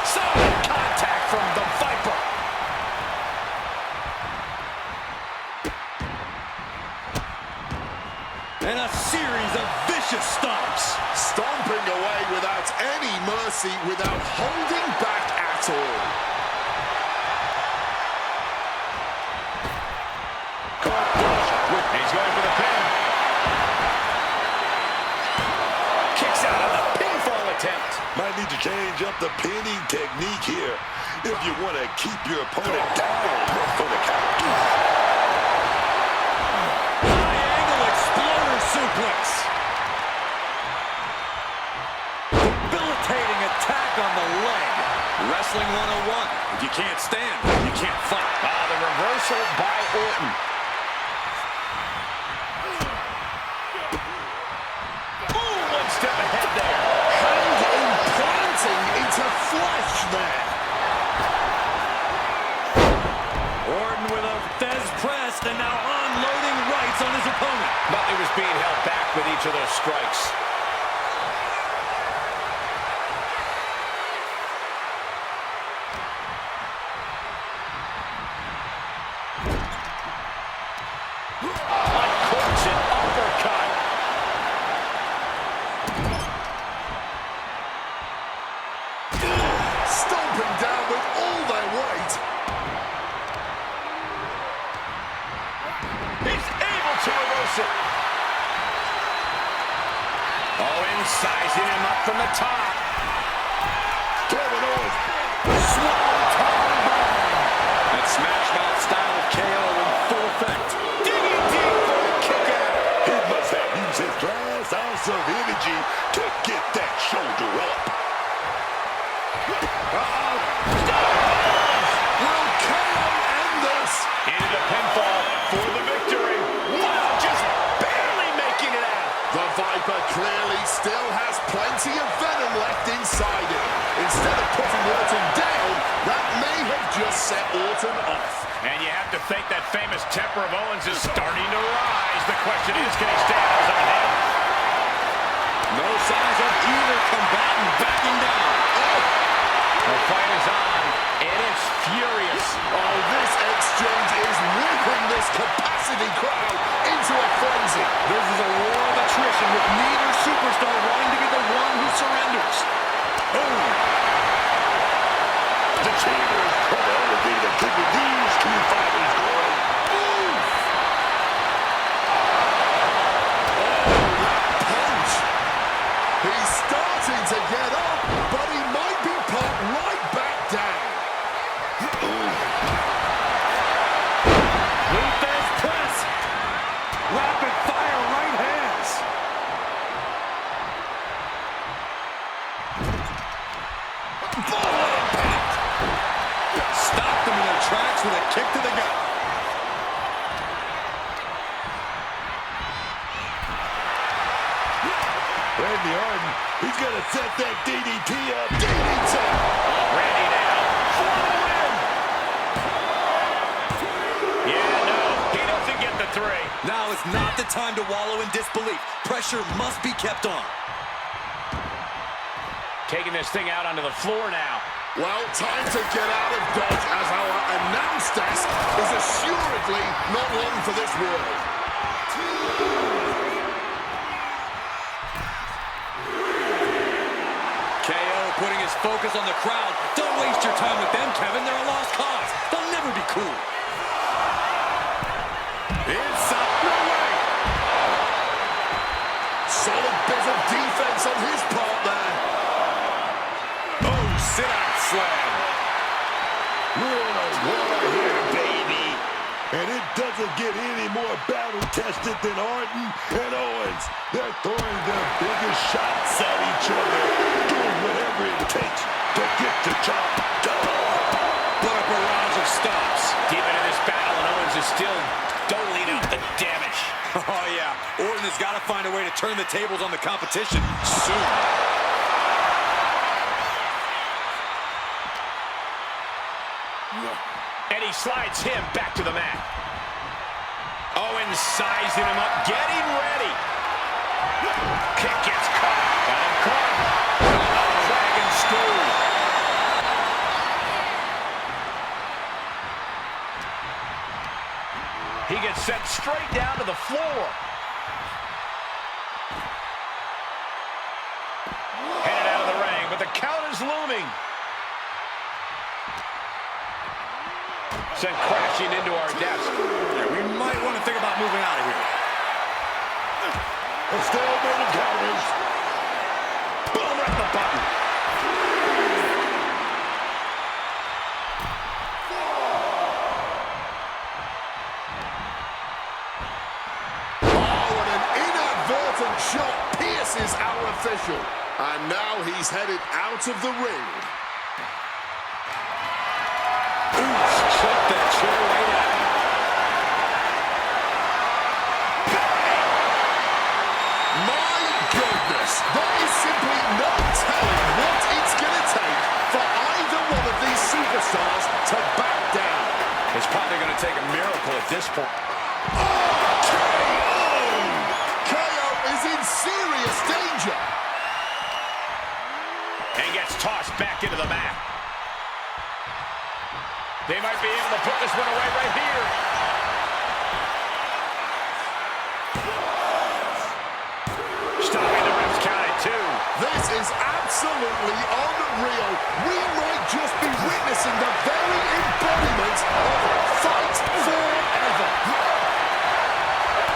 Solid contact from the Viper. And a series of vicious stomps. Stomping away without any mercy, without holding back at all. He's going for the pin. Kicks out of the pinfall attempt. Might need to change up the pinning technique here if you want to keep your opponent down for the count. High-angle exploder suplex. Debilitating attack on the leg. Wrestling 101. If you can't stand, you can't fight. The reversal by Orton. Step ahead there. Hand implanting into flesh there. Orton with a Fez press and now unloading rights on his opponent. But he was being held back with each of those strikes. Uncorks an uppercut. Stomping down with all their weight. He's able to reverse it. Owens sizing him up from the top. Kevin Owens. Swanton bomb. That smash mouth style of KO in full effect. Digging deep for the kick out. He must have used his last ounce of energy to get that shoulder up. Will KO end this? Into the pinfall for the victory. Wow, just barely making it out. The Viper clearly still has plenty of venom left inside it. Instead of putting Orton down, that may have just set Orton off. And you have to think that famous temper of Owens is starting to rise. The question is, can he stay on his own head? No signs of either combatant backing down. The fight is on, and it's furious. Oh, this exchange is whipping this capacity crowd into a frenzy. This is a war of attrition with neither superstar wanting to be the one who surrenders. Boom. The chamber is elevated to these two fighters going. Punch. He's starting to get up, but he might be put right back down. with a kick to the gut. Randy Orton, he's going to set that DDT up. DDT! Randy now for the win. Yeah, no, he doesn't get the 3. Now is not the time to wallow in disbelief. Pressure must be kept on. Taking this thing out onto the floor now. Well, time to get out of Dodge as our announce desk is assuredly not long for this world. KO putting his focus on the crowd. Don't waste your time with them, Kevin. They're a lost cause. They'll never be cool. Inside, no way. Solid bit of defense on his part there. Oh, sit-out slam. We're in a war here, baby. And it doesn't get any more battle-tested than Orton and Owens. They're throwing their biggest shots at each other, doing whatever it takes to get the job done. What a barrage of stops. Deep into this battle, and Owens is still doling out the damage. Oh, yeah. Orton has got to find a way to turn the tables on the competition soon. And he slides him back to the mat. Owens sizing him up, getting ready. Kick gets caught. Got him caught. Dragon screw. He gets sent straight down to the floor. Headed out of the ring, but the count is looming. Sent crashing into our desk. Yeah, we might want to think about moving out of here. A stalemate of counters. Boom at the button. Oh, and an inadvertent shot pierces our official. And now he's headed out of the ring. Check that chair right out. My goodness, there is simply no telling what it's going to take for either one of these superstars to back down. It's probably going to take a miracle at this point. KO is in serious danger. And gets tossed back into the mat. They might be able to put this one away right here. Stopping the ref's count at 2. This is absolutely unreal. We might just be witnessing the very embodiment of fight forever.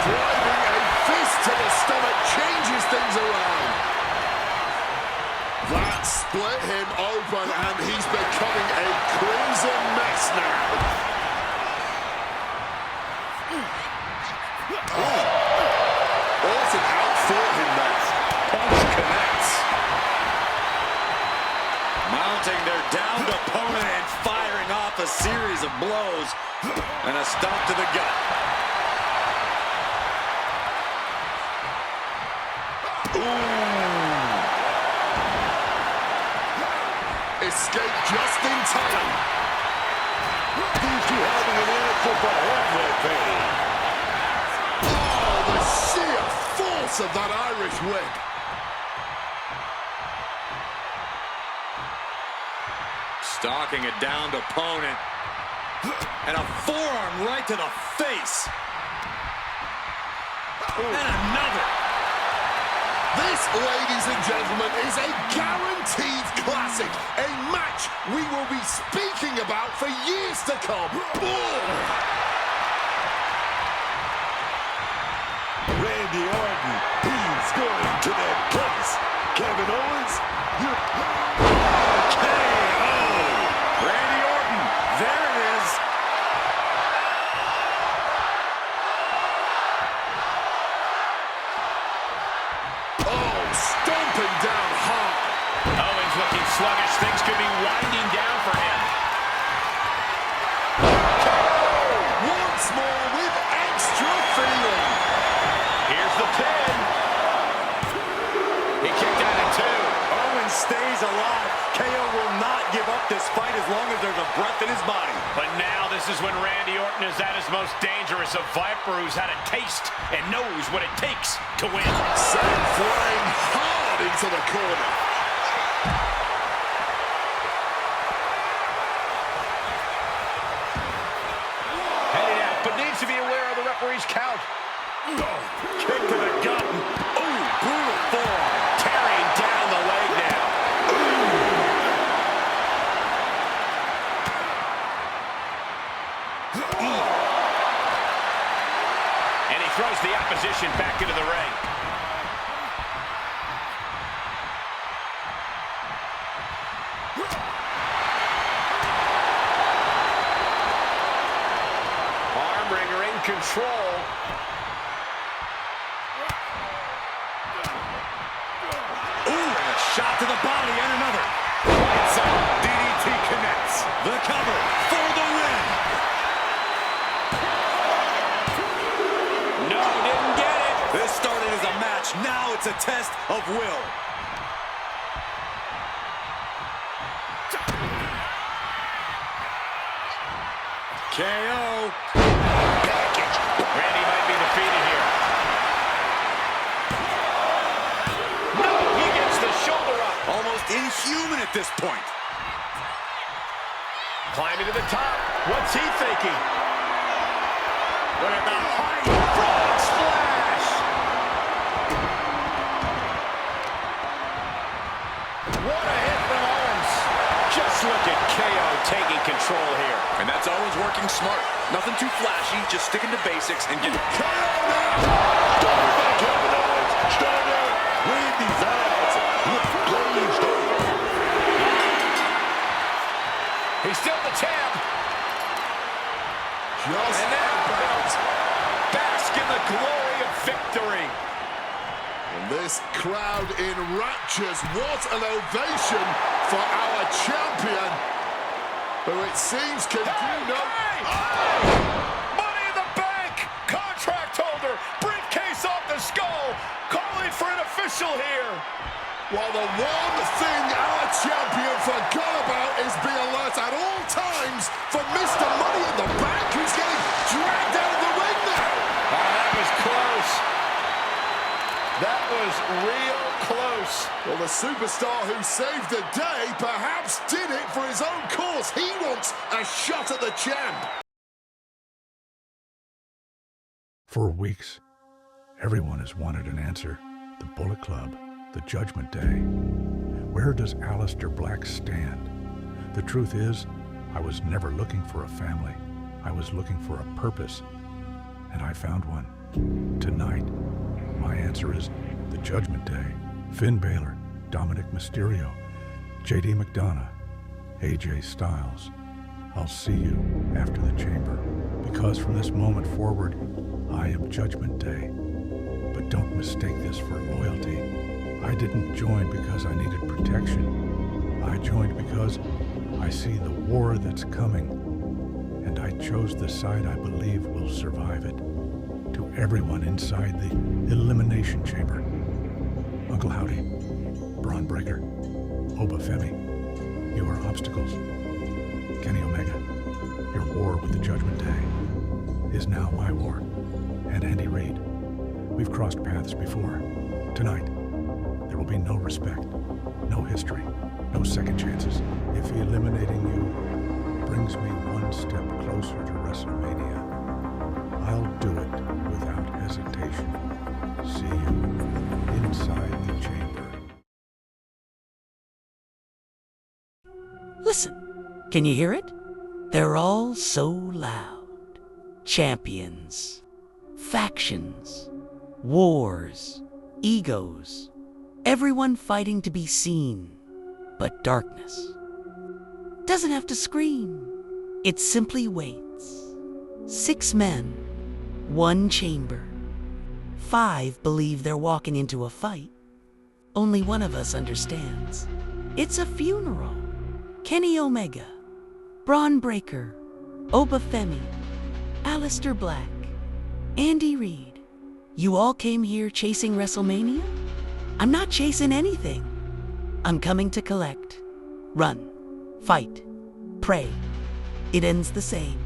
Driving a fist to the stomach changes things around. That split him open, and he's becoming a crimson mess now. Orton outfought him there. Punch connects. Mounting their downed opponent and firing off a series of blows. And a stomp to the gut. Escape just in time. These two having an answer for everything. Oh, the sheer force of that Irish whip. Stalking a downed opponent. And a forearm right to the face. And another. This, ladies and gentlemen, is a guaranteed classic. A match we will be speaking about for years to come. Randy Orton, he's going to that place. Kevin Owens, you're... KO! Randy Orton, there it is. Oh, stomping down hard. Owens looking sluggish. Things could be winding down for him. knows there's a breath in his body. But now this is when Randy Orton is at his most dangerous, a Viper who's had a taste and knows what it takes to win. Sane flying hard into the corner. Heading out, but needs to be aware of the referee's count. Kick to the gut. Ooh, brutal forearm. Tearing down the leg now. And he throws the opposition back into the ring. Armbringer in control. Shot to the body and another. Lights out. DDT connects. The cover for the win. No, didn't get it. This started as a match. Now it's a test of will. KO. Randy might be defeated here. Almost inhuman at this point. Climbing to the top. What's he thinking? Look at the high frog splash. What a hit from Owens. Just look at KO taking control here. And that's Owens working smart. Nothing too flashy, just sticking to basics and getting KO now. Started by Kevin Owens. Started with these odds. Glazed over. He's still the champ. Just and now, bask in the glory of victory. And this crowd in raptures. What an ovation for our champion, who it seems can do no... Money in the bank! Contract holder! Briefcase off the skull! Calling for an official here! While the one thing our champion forgot about is be alert at all times for Mr. Money in the Bank, who's getting dragged out of the ring now. Oh, that was close. That was real close. Well, the superstar who saved the day perhaps did it for his own cause. He wants a shot at the champ. For weeks, everyone has wanted an answer. The Bullet Club. The Judgment Day. Where does Aleister Black stand? The truth is, I was never looking for a family. I was looking for a purpose, and I found one. Tonight, my answer is the Judgment Day. Finn Bálor, Dominic Mysterio, JD McDonough, AJ Styles. I'll see you after the chamber, because from this moment forward, I am Judgment Day. But don't mistake this for loyalty. I didn't join because I needed protection. I joined because I see the war that's coming, and I chose the side I believe will survive it. To everyone inside the Elimination Chamber, Uncle Howdy, Braun Breaker, Oba Femi, your obstacles, Kenny Omega, your war with the Judgment Day is now my war, and Andy Reid. We've crossed paths before. Tonight, there will be no respect, no history, no second chances. If eliminating you brings me one step closer to WrestleMania, I'll do it without hesitation. See you inside the chamber. Listen, can you hear it? They're all so loud. Champions, factions, wars, egos, everyone fighting to be seen, but darkness doesn't have to scream. It simply waits. 6 men, 1 chamber. 5 believe they're walking into a fight. Only one of us understands. It's a funeral. Kenny Omega, Braun Breaker, Oba Femi, Aleister Black, Andy Reid. You all came here chasing WrestleMania? I'm not chasing anything. I'm coming to collect, run, fight, Pray, it ends the same.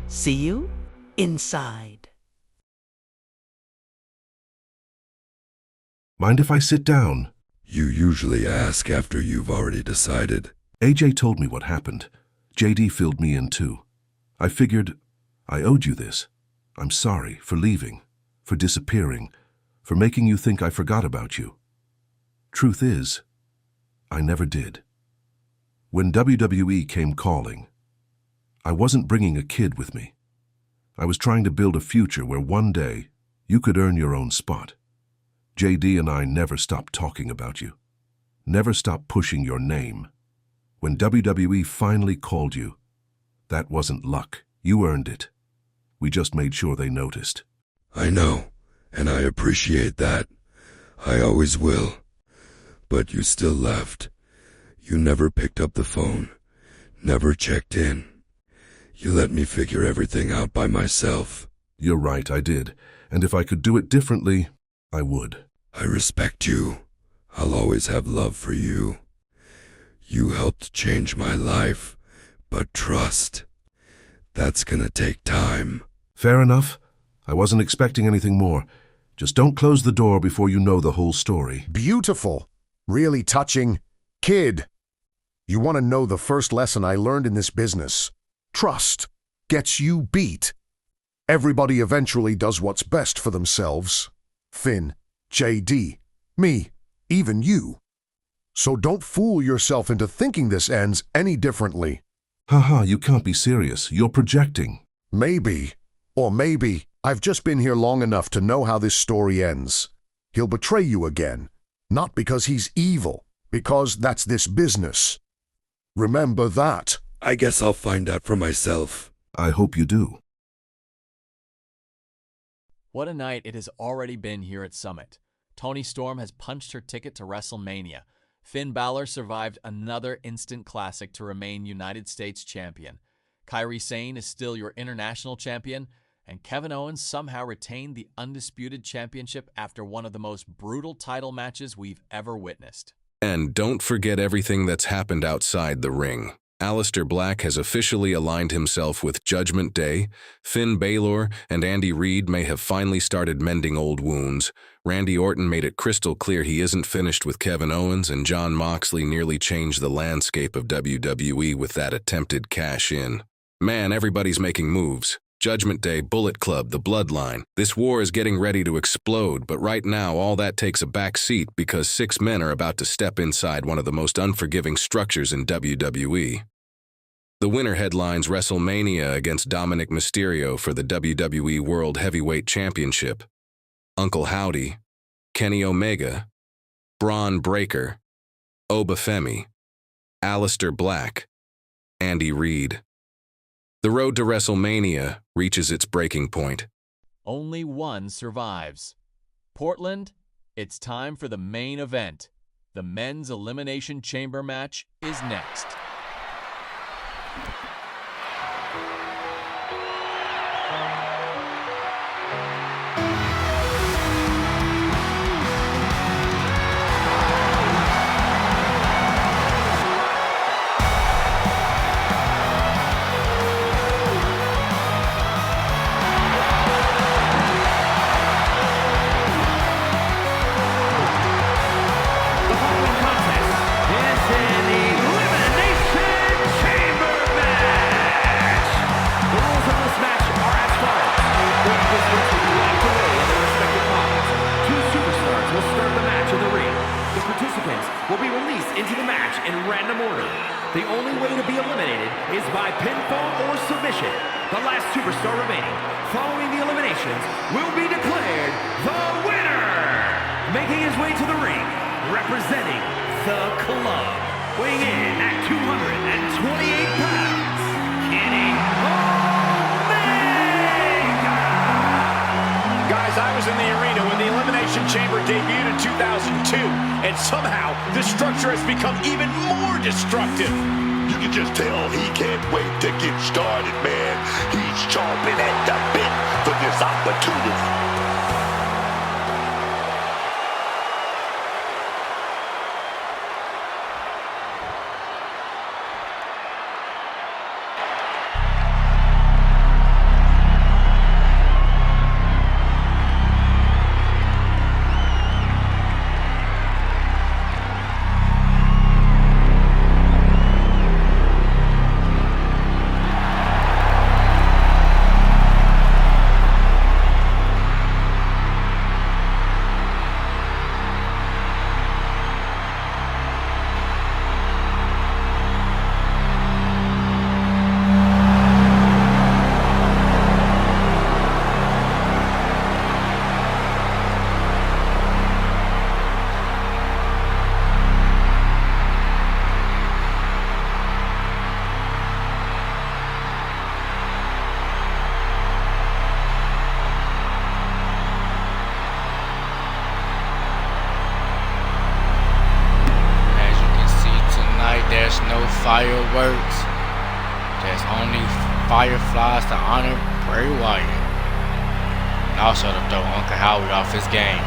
See you inside. Mind if I sit down? You usually ask after you've already decided. AJ told me what happened. JD filled me in too. I figured I owed you this. I'm sorry for leaving, for disappearing, for making you think I forgot about you. Truth is, I never did. When WWE came calling, I wasn't bringing a kid with me. I was trying to build a future where one day you could earn your own spot. JD and I never stopped talking about you, never stopped pushing your name. When WWE finally called you, that wasn't luck. You earned it. We just made sure they noticed. I know, and I appreciate that. I always will. But you still left. You never picked up the phone, never checked in. You let me figure everything out by myself. You're right, I did. And if I could do it differently, I would. I respect you. I'll always have love for you. You helped change my life, but trust, that's gonna take time. Fair enough. I wasn't expecting anything more. Just don't close the door before you know the whole story. Beautiful. Really touching. Kid, you want to know the first lesson I learned in this business? Trust gets you beat. Everybody eventually does what's best for themselves. Finn, JD, me, even you. So don't fool yourself into thinking this ends any differently. Haha, you can't be serious. You're projecting. Maybe, or maybe, I've just been here long enough to know how this story ends. He'll betray you again, not because he's evil, because that's this business. Remember that. I guess I'll find out for myself. I hope you do. What a night it has already been here at Summit. Toni Storm has punched her ticket to WrestleMania. Finn Bálor survived another instant classic to remain United States champion. Kairi Sane is still your international champion, and Kevin Owens somehow retained the undisputed championship after one of the most brutal title matches we've ever witnessed. And don't forget everything that's happened outside the ring. Aleister Black has officially aligned himself with Judgment Day. Finn Bálor and Andy Reid may have finally started mending old wounds. Randy Orton made it crystal clear he isn't finished with Kevin Owens, and Jon Moxley nearly changed the landscape of WWE with that attempted cash-in. Man, everybody's making moves. Judgment Day, Bullet Club, the Bloodline. This war is getting ready to explode, but right now all that takes a back seat because 6 men are about to step inside one of the most unforgiving structures in WWE. The winner headlines WrestleMania against Dominic Mysterio for the WWE World Heavyweight Championship. Uncle Howdy, Kenny Omega, Braun Breaker, Obafemi, Aleister Black, Andy Reid. The road to WrestleMania reaches its breaking point. Only one survives. Portland, it's time for the main event. The men's Elimination Chamber match is next. Will be released into the match in random order. The only way to be eliminated is by pinfall or submission. The last superstar remaining following the eliminations will be declared the winner. Making his way to the ring, representing the club, weighing in at 228 pounds, Kenny Omega. Guys, I was in the arena when the Elimination Chamber debuted in 2002, and somehow this structure has become even more destructive. You can just tell he can't wait to get started, man. He's chomping at the bit for this opportunity. words. There's only fireflies to honor Bray Wyatt. And also to throw Uncle Howard off his game.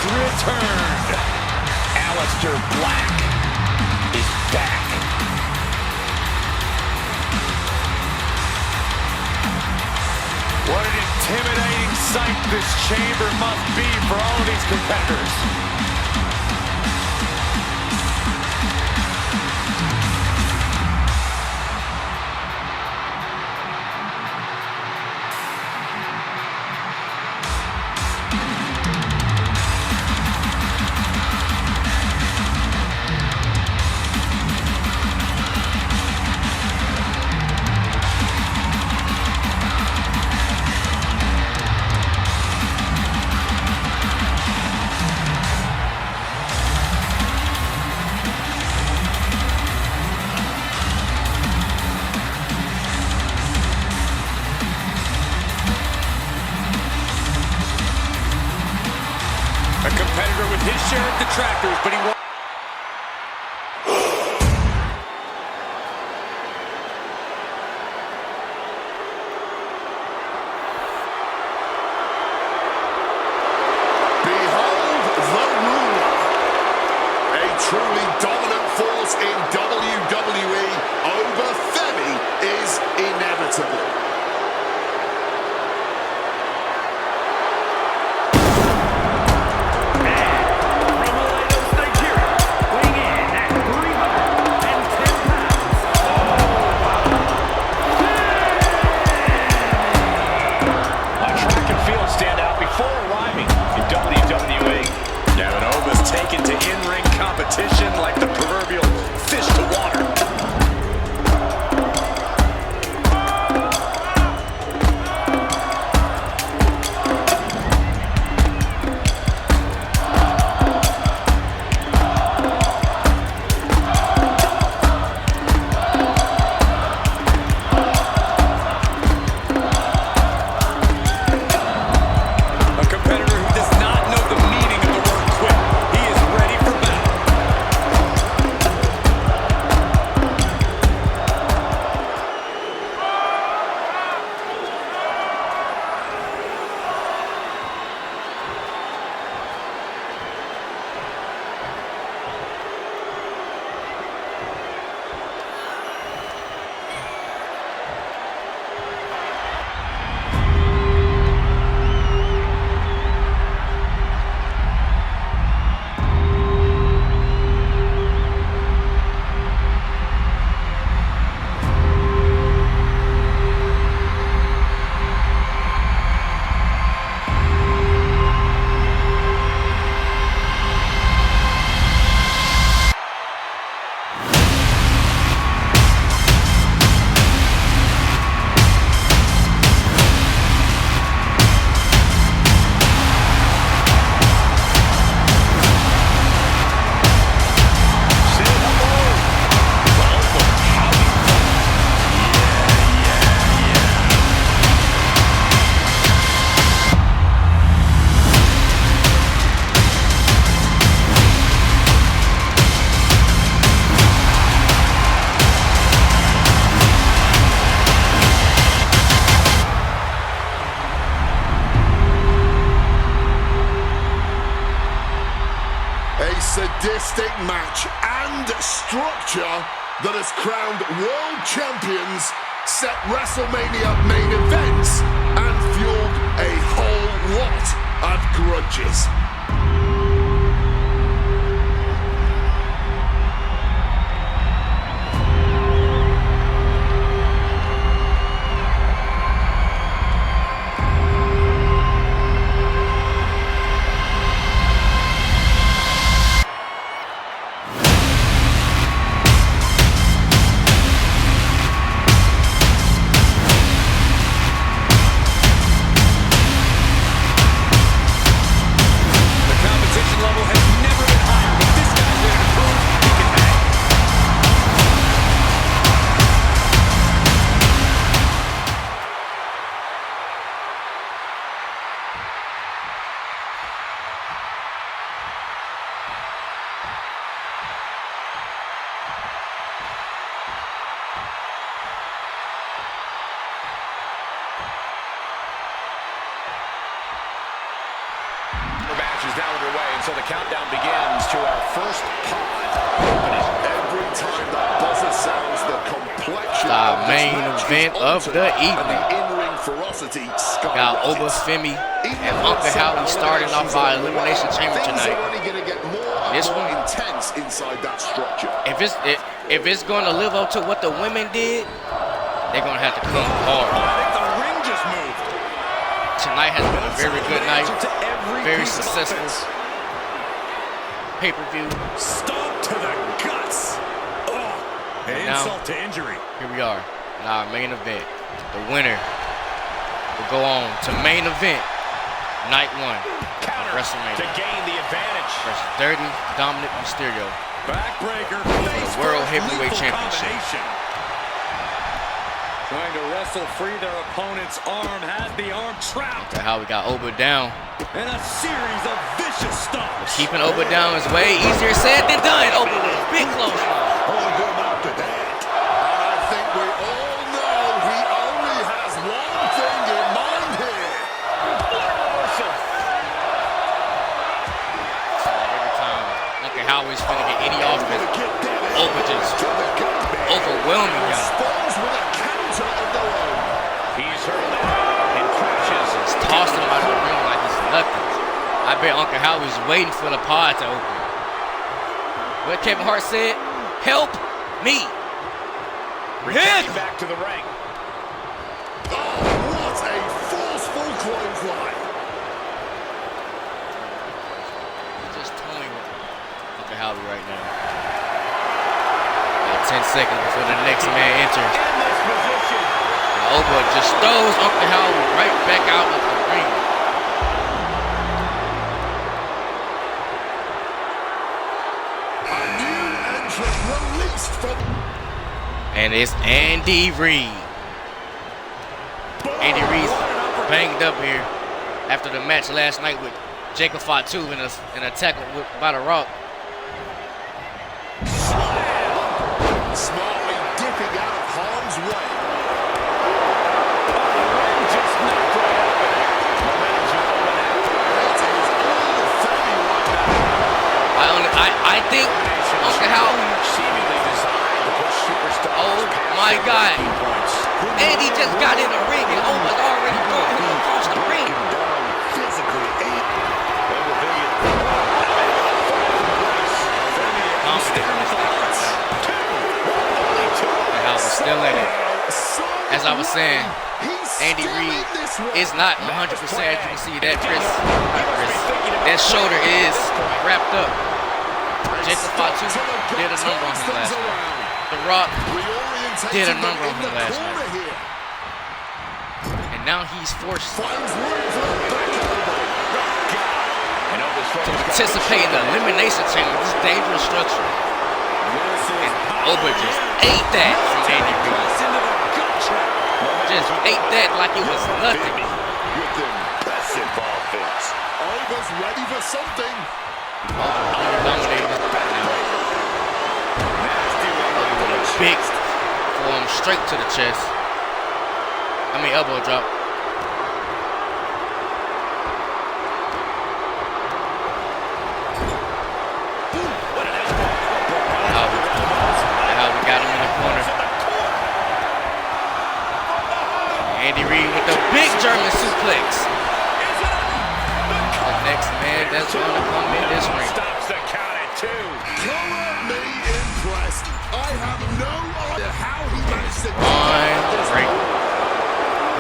Returned. Aleister Black is back. What an intimidating sight this chamber must be for all of these competitors. A competitor with his share of detractors, but he won't. Behold the ruler. A truly dominant force in WWE over Femi is inevitable. Taken to in-ring competition like the sadistic match and structure that has crowned world champions, set WrestleMania main events, and fueled a whole lot of grudges. Is now underway, and so the countdown begins to our first pod opening. Every time that buzzer sounds, the complexion the of main event of the evening. In-ring ferocity got Obafemi and Uncle Howie starting off our Elimination Chamber tonight. This one intense inside that structure. If it's going to live up to what the women did, they're going to have to come hard. I think the ring just moved. Tonight has been a very good night. Very successful pay-per-view. Stomp to the guts. Oh, an insult to injury. Here we are in our main event. The winner will go on to main event night 1 of WrestleMania to gain the advantage versus Dirty Dominic Mysterio. Backbreaker. The World Heavyweight Championship. Trying to wrestle free their opponent's arm, has the arm trapped. Look at how we got Oba down. And a series of vicious stomps. Keeping Oba down is way easier said than done. Oba with a big close line. After that, I think we all know he only has one thing in mind here. So every time Uncle Howie's finna get any offense, Oba just overwhelming him. He's hurled and crashes. Just tossed him out of the ring like he's nothing. I bet Uncle Howie's waiting for the pod to open. What Kevin Hart said? Help me. Returning back to the ring. Oh, what a forceful clothesline. Just toying with Uncle Howie right now. 10 seconds before the next man enters. Oba just throws Uncle Howie right back out of the ring. A new entrant released from... And it's Andy Reid. Andy Reid's banged up here after the match last night with Jacob Fatu in a tackle by The Rock. Smartly dipping out of harm's way. I think Uncle Howie. Oh my God! Andy just got in the ring and Oba's already throwing him across the ring. Howie's still in it. As I was saying, Andy Reid is not 100%. As you can see, that that shoulder is wrapped up. Jacob Fatu did a number on him last night. The Rock did a number on him last night. And now he's forced to participate in the Elimination Chamber. This dangerous structure. And Oba just ate that from Andy Reid. Just ate that like it was nothing. With impressive offense. Oba's ready for something. Dominated. Big form straight to the chest. Elbow drop. Andy Reid with the big German suplex. The next man that's going to come in this ring. Stops the count at 2. Color me impressed. I have no idea how he managed to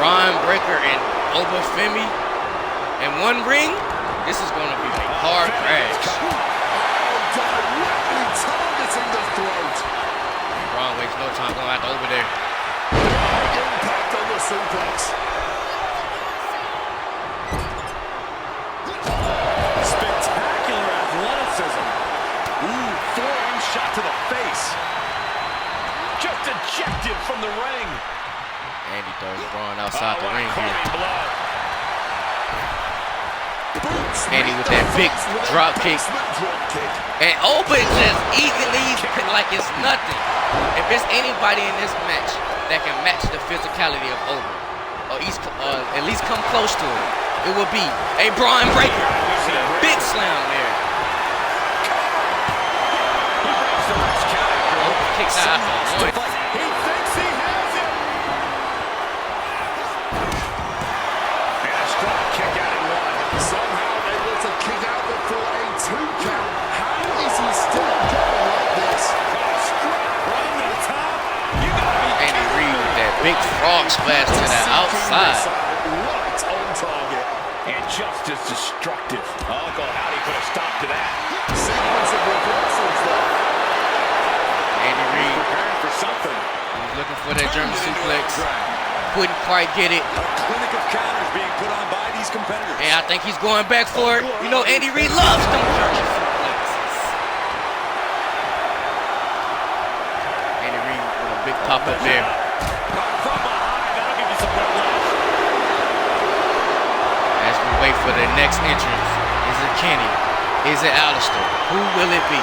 Braun Breaker and Obafemi in one ring. This is going to be a hard crash. Directly targeting the throat. Braun wastes no time going out over there. Big impact on the suplex. Spectacular athleticism. Ooh, forearm shot to the face. Just ejected from the ring. Andy throws Braun outside the ring here. Andy with that big drop kick. And Oba just easily, like it's nothing. If there's anybody in this match that can match the physicality of Oba, or at least come close to it, it would be a Braun Breaker. Big slam there. Oba kicks out for one. He thinks he has it. And a strong kick out in 1. Somehow able to kick out before a 2 count. How is he still going like this? Right to the top. You gotta be Andy Reid with that big frog splash to the outside. Right on target. and just as destructive. Uncle Howdy put a stop to that. Sequence of reversals there. Andy Reid preparing for something. He's looking for that German suplex. Couldn't quite get it. A clinic of counters being put on by these competitors. And I think he's going back for it. You know, Andy Reid loves them German suplexes. Andy Reid with a big pop up there. From behind, that'll give you some whiplash. As we wait for the next entrance, is it Kenny? Is it Alistair? Who will it be?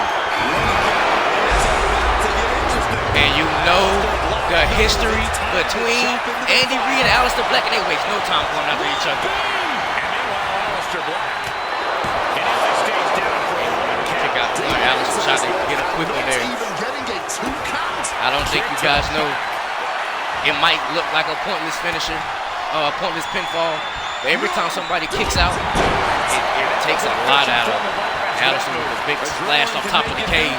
And you know the history between Andy Reid and Alistair Black, and they waste no time going after each other. And meanwhile, Alistair Black. And as they stage down for a kick out the one. Alistair tried to get a quick one there. I don't think you guys know. It might look like a pointless finisher, a pointless pinfall, but every time somebody kicks out, it takes a lot out of them. Alistair with a big splash off top of the cage.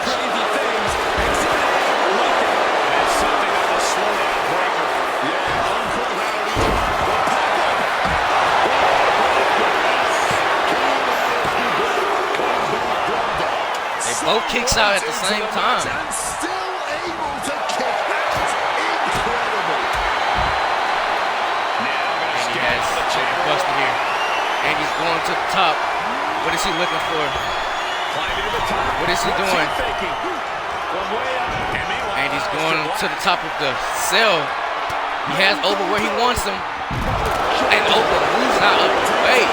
They both kicks out at the same time. Still able to kick out. Incredible. And he has busted here. And he's going to the top. What is he looking for? What is he doing? And he's going to the top of the cell. He has Oba where he wants him. And Oba moves out of the way.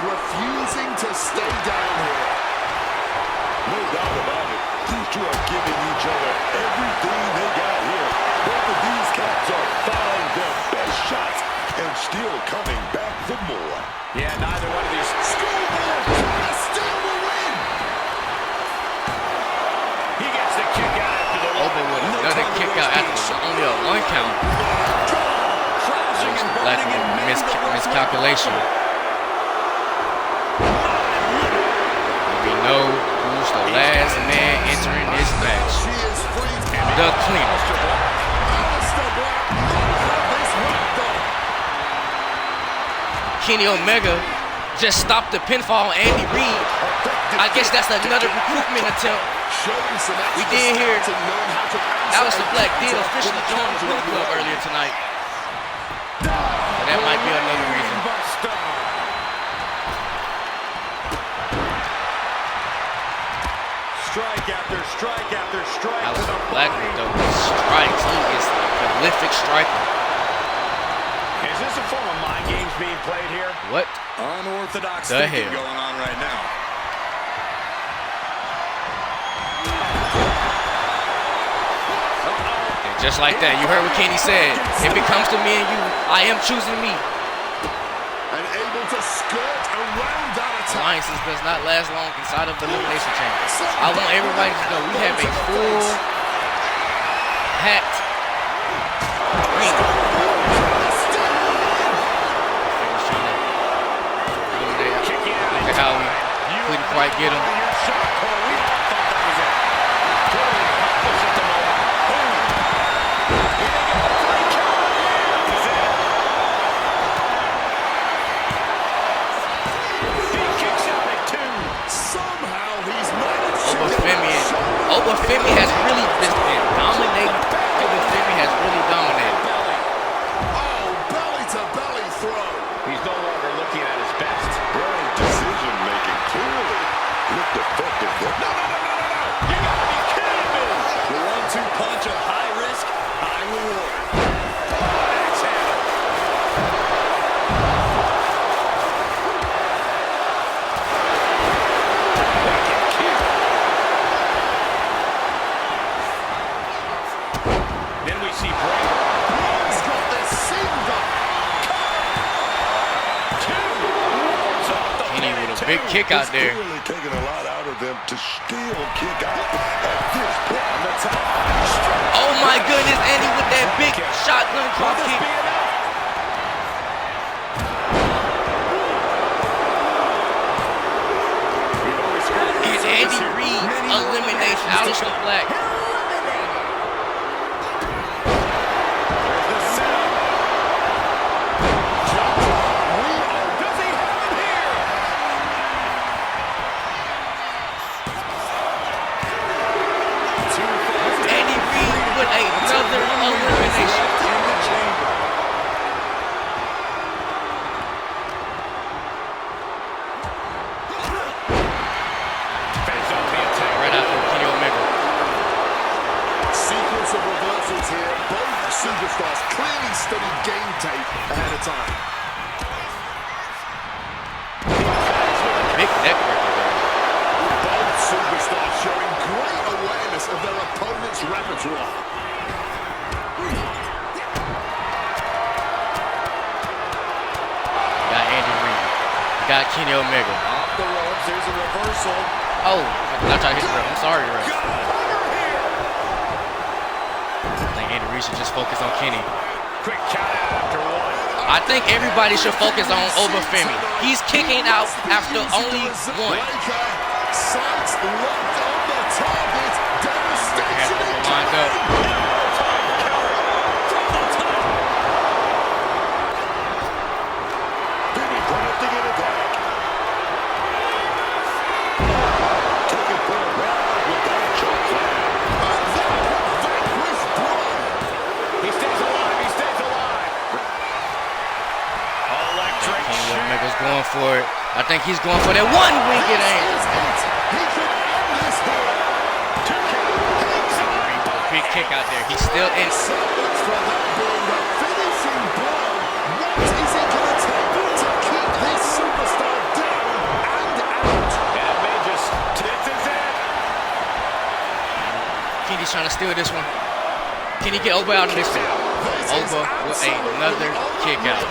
Refusing to stay down here. No doubt about it. These two are giving each other everything they got here. Both of these cats are firing their best shots and still coming back for more. Yeah, neither one of these. Schoolboy trying to steal the win. He gets the kick out after the Oba with another kick out after only a 1 count. Black miscalculation. We know who's the last man entering this match. The Cleaner. Kenny Omega just stopped the pinfall on Andy Reid. I guess that's another recruitment attempt. We did hear Alistair Black did officially join the Bullet Club earlier tonight. So that might be another reason. Strike after strike after strike. Alistair Black with those strikes. He is a prolific striker. Is this a form of mind games being played here? What? Unorthodox the thinking hell going on right now. And just like that, you heard what Kenny said. If it comes to me and you, I am choosing me. And able to skirt around that attack. alliances does not last long inside of the Elimination Chamber. I want everybody to know we have a full packed ring. Look at how we couldn't quite get him. Femi has really been dominating. Femi has really dominated. Oh, belly to belly throw. He's no longer looking at his best. Great decision making. Clearly looked effective. No. You gotta be kidding me. The 1-2 punch of high risk, high reward. Big kick out there. Clearly taking a lot out of them to still kick out at this point on the top. Oh my goodness, Andy with that big shotgun drop kick. And Andy Reid eliminates Aleister Black. Superstars clearly studied game tape ahead of time. Big neck breaker there. Both superstars showing great awareness of their opponent's repertoire. Got Andy Reid. Got Kenny Omega. Off the ropes, there's a reversal. Oh, I tried to hit the ref. I'm sorry, ref. Andy Reid should just focus on Kenny. Quick count out after one. I think everybody should focus on Femi. He's kicking out after only one. Sights locked on the target. Devastation. Lined up. Going for it. I think he's going for that one winged ankle. Big kick out there. He's still in. Kenny's trying to steal this one. Can he get Oba out of this one? Oba with another kick out.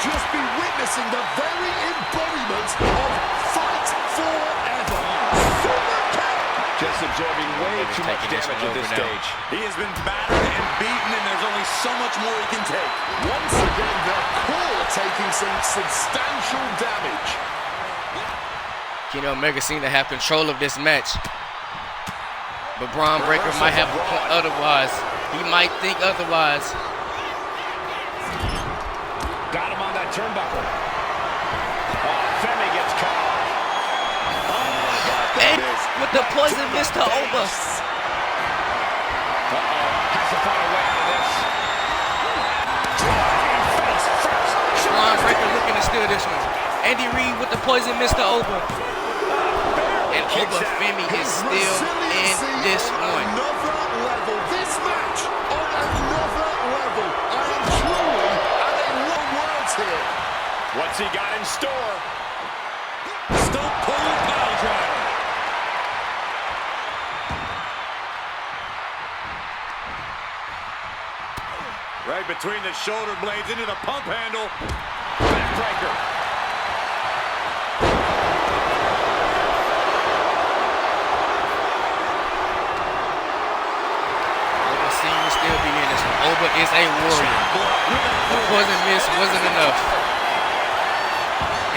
Just be witnessing the very embodiment of fight forever. Just absorbing way too much damage at this stage. He has been battered and beaten, and there's only so much more he can take. Once again, their core taking some substantial damage. Kenny Omega seemed to have control of this match, but Braun Breaker might have a point otherwise. He might think otherwise. Got him on that turnbuckle. Oh, Femi gets caught. And with the poison mist to Oba. Has to find a way out of this. Braun Breaker looking to steal this one. Andy Reid with the poison mist to Oba. And Oba Femi is still in this one. Another level. This match on another level. I am truly at a low words here. What's he got in store? Stone Cold Pile Driver. Right between the shoulder blades into the pump handle. Backbreaker. Oba is a warrior. The poison mist wasn't enough.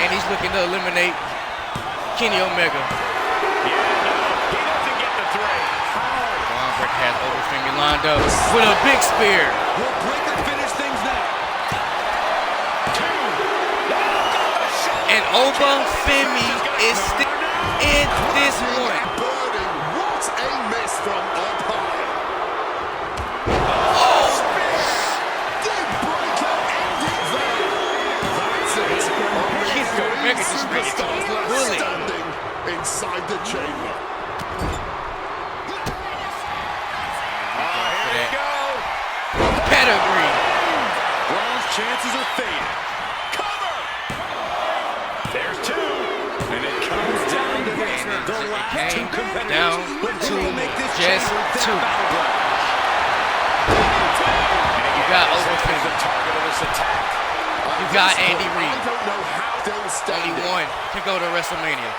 And he's looking to eliminate Kenny Omega. He doesn't get the three. Braun Breaker has Oba Femi lined up with a big spear. Will Breaker finish things now? And Oba Femi is still in this one. What a miss from up high. Oh! Did Breaker end it there? That's it. Omega just ready to bully. Standing inside the chamber. Here we go. Pedigree. Braun's chances are fading. Cover! There's two. And it comes down to this. The last two competitors. Down Let's to make this just chamber their two. battleground. You got Oba The Femi. target of this attack. You got Andy Reid. I don't know how they'll stand Only it. one can go to WrestleMania.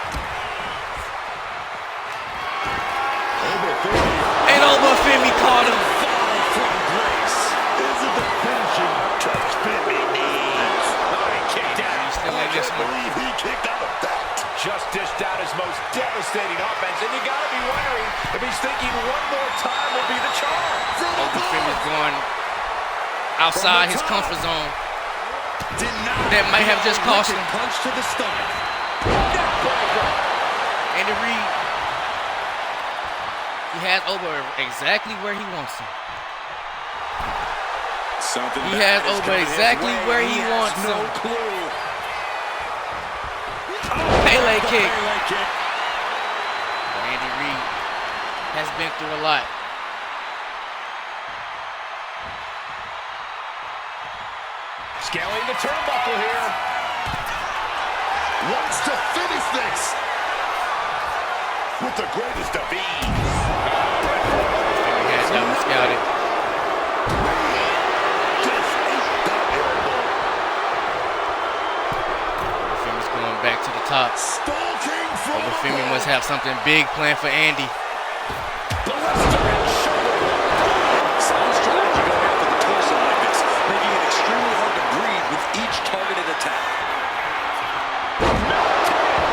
And Oba Femi caught him. From grace. This is the finishing touch Femi needs. He's still in this I one. believe he kicked out of that. Just dished out his most devastating offense, and you gotta be wondering if he's thinking one more time will be the charm. Oba Femi's going outside his comfort zone. That might have just cost him. Punch to the stomach. Andy Reid, he has Oba exactly where he wants him. He has Oba exactly where he wants him. No clue. Pele kick. Andy Reid has been through a lot. Scaling the turnbuckle here. Wants to finish this. With the greatest of ease. He has that one scouted. Oba Femi's going back to the top. Stalking from Oba Femi must have something big planned for Andy. Sound strategy going after the torso like this, making it extremely hard to breathe with each targeted attack.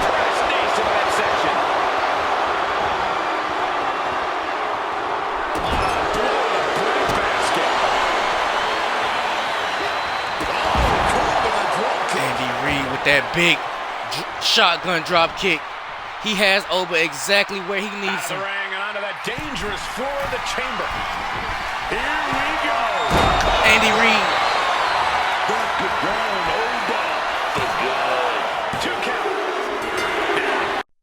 Press knees to the midsection. Andy Reid with that big shotgun drop kick. He has Oba exactly where he needs Out of him. the ring and onto that dangerous floor of the chamber. Here we go. Andy Reid.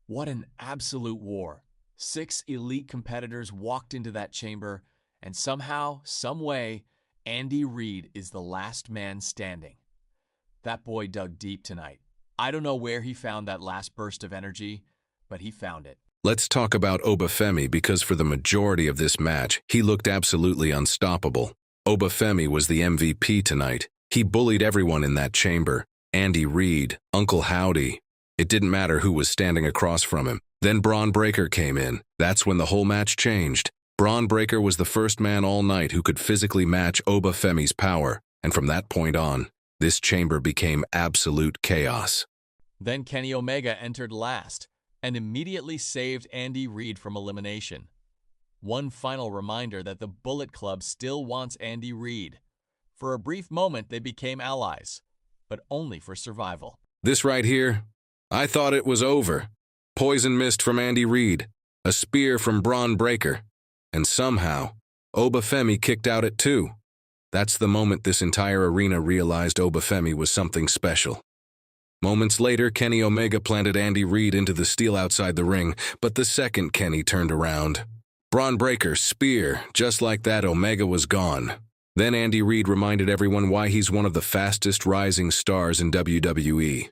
What an absolute war. 6 elite competitors walked into that chamber, and somehow, some way, Andy Reid is the last man standing. That boy dug deep tonight. I don't know where he found that last burst of energy, but he found it. Let's talk about Oba Femi because for the majority of this match, he looked absolutely unstoppable. Oba Femi was the MVP tonight. He bullied everyone in that chamber. Andy Reid, Uncle Howdy. It didn't matter who was standing across from him. Then Braun Breaker came in. That's when the whole match changed. Braun Breaker was the first man all night who could physically match Oba Femi's power. And from that point on, this chamber became absolute chaos. Then Kenny Omega entered last and immediately saved Andy Reid from elimination. One final reminder that the Bullet Club still wants Andy Reid. For a brief moment, they became allies, but only for survival. This right here, I thought it was over. Poison mist from Andy Reid, a spear from Braun Breaker, and somehow, Oba Femi kicked out at 2. That's the moment this entire arena realized Oba Femi was something special. Moments later, Kenny Omega planted Andy Reid into the steel outside the ring, but the second Kenny turned around. Braun Breaker, spear, just like that, Omega was gone. Then Andy Reid reminded everyone why he's one of the fastest rising stars in WWE.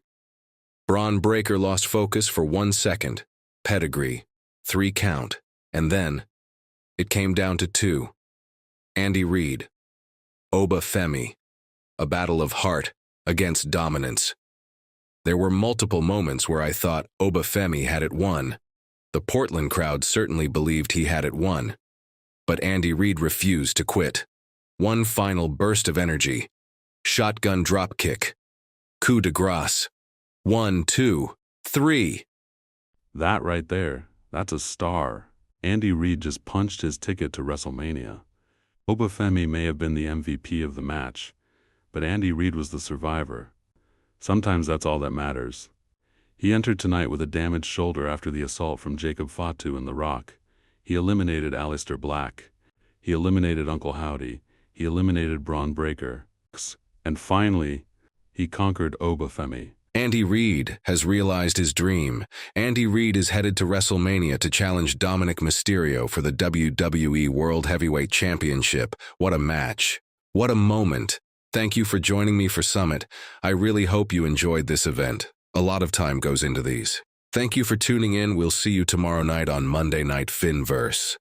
Braun Breaker lost focus for 1 second, pedigree, 3 count, and then it came down to 2. Andy Reid, Oba Femi, a battle of heart against dominance. There were multiple moments where I thought Oba Femi had it won. The Portland crowd certainly believed he had it won. But Andy Reid refused to quit. One final burst of energy. Shotgun drop kick. Coup de grace. 1, 2, 3. That right there, that's a star. Andy Reid just punched his ticket to WrestleMania. Obafemi may have been the MVP of the match, but Andy Reid was the survivor. Sometimes that's all that matters. He entered tonight with a damaged shoulder after the assault from Jacob Fatu and The Rock. He eliminated Aleister Black. He eliminated Uncle Howdy. He eliminated Braun Breaker. And finally, he conquered Obafemi. Andy Reid has realized his dream. Andy Reid is headed to WrestleMania to challenge Dominic Mysterio for the WWE World Heavyweight Championship. What a match. What a moment. Thank you for joining me for Summit. I really hope you enjoyed this event. A lot of time goes into these. Thank you for tuning in. We'll see you tomorrow night on Monday Night FINNVERSE.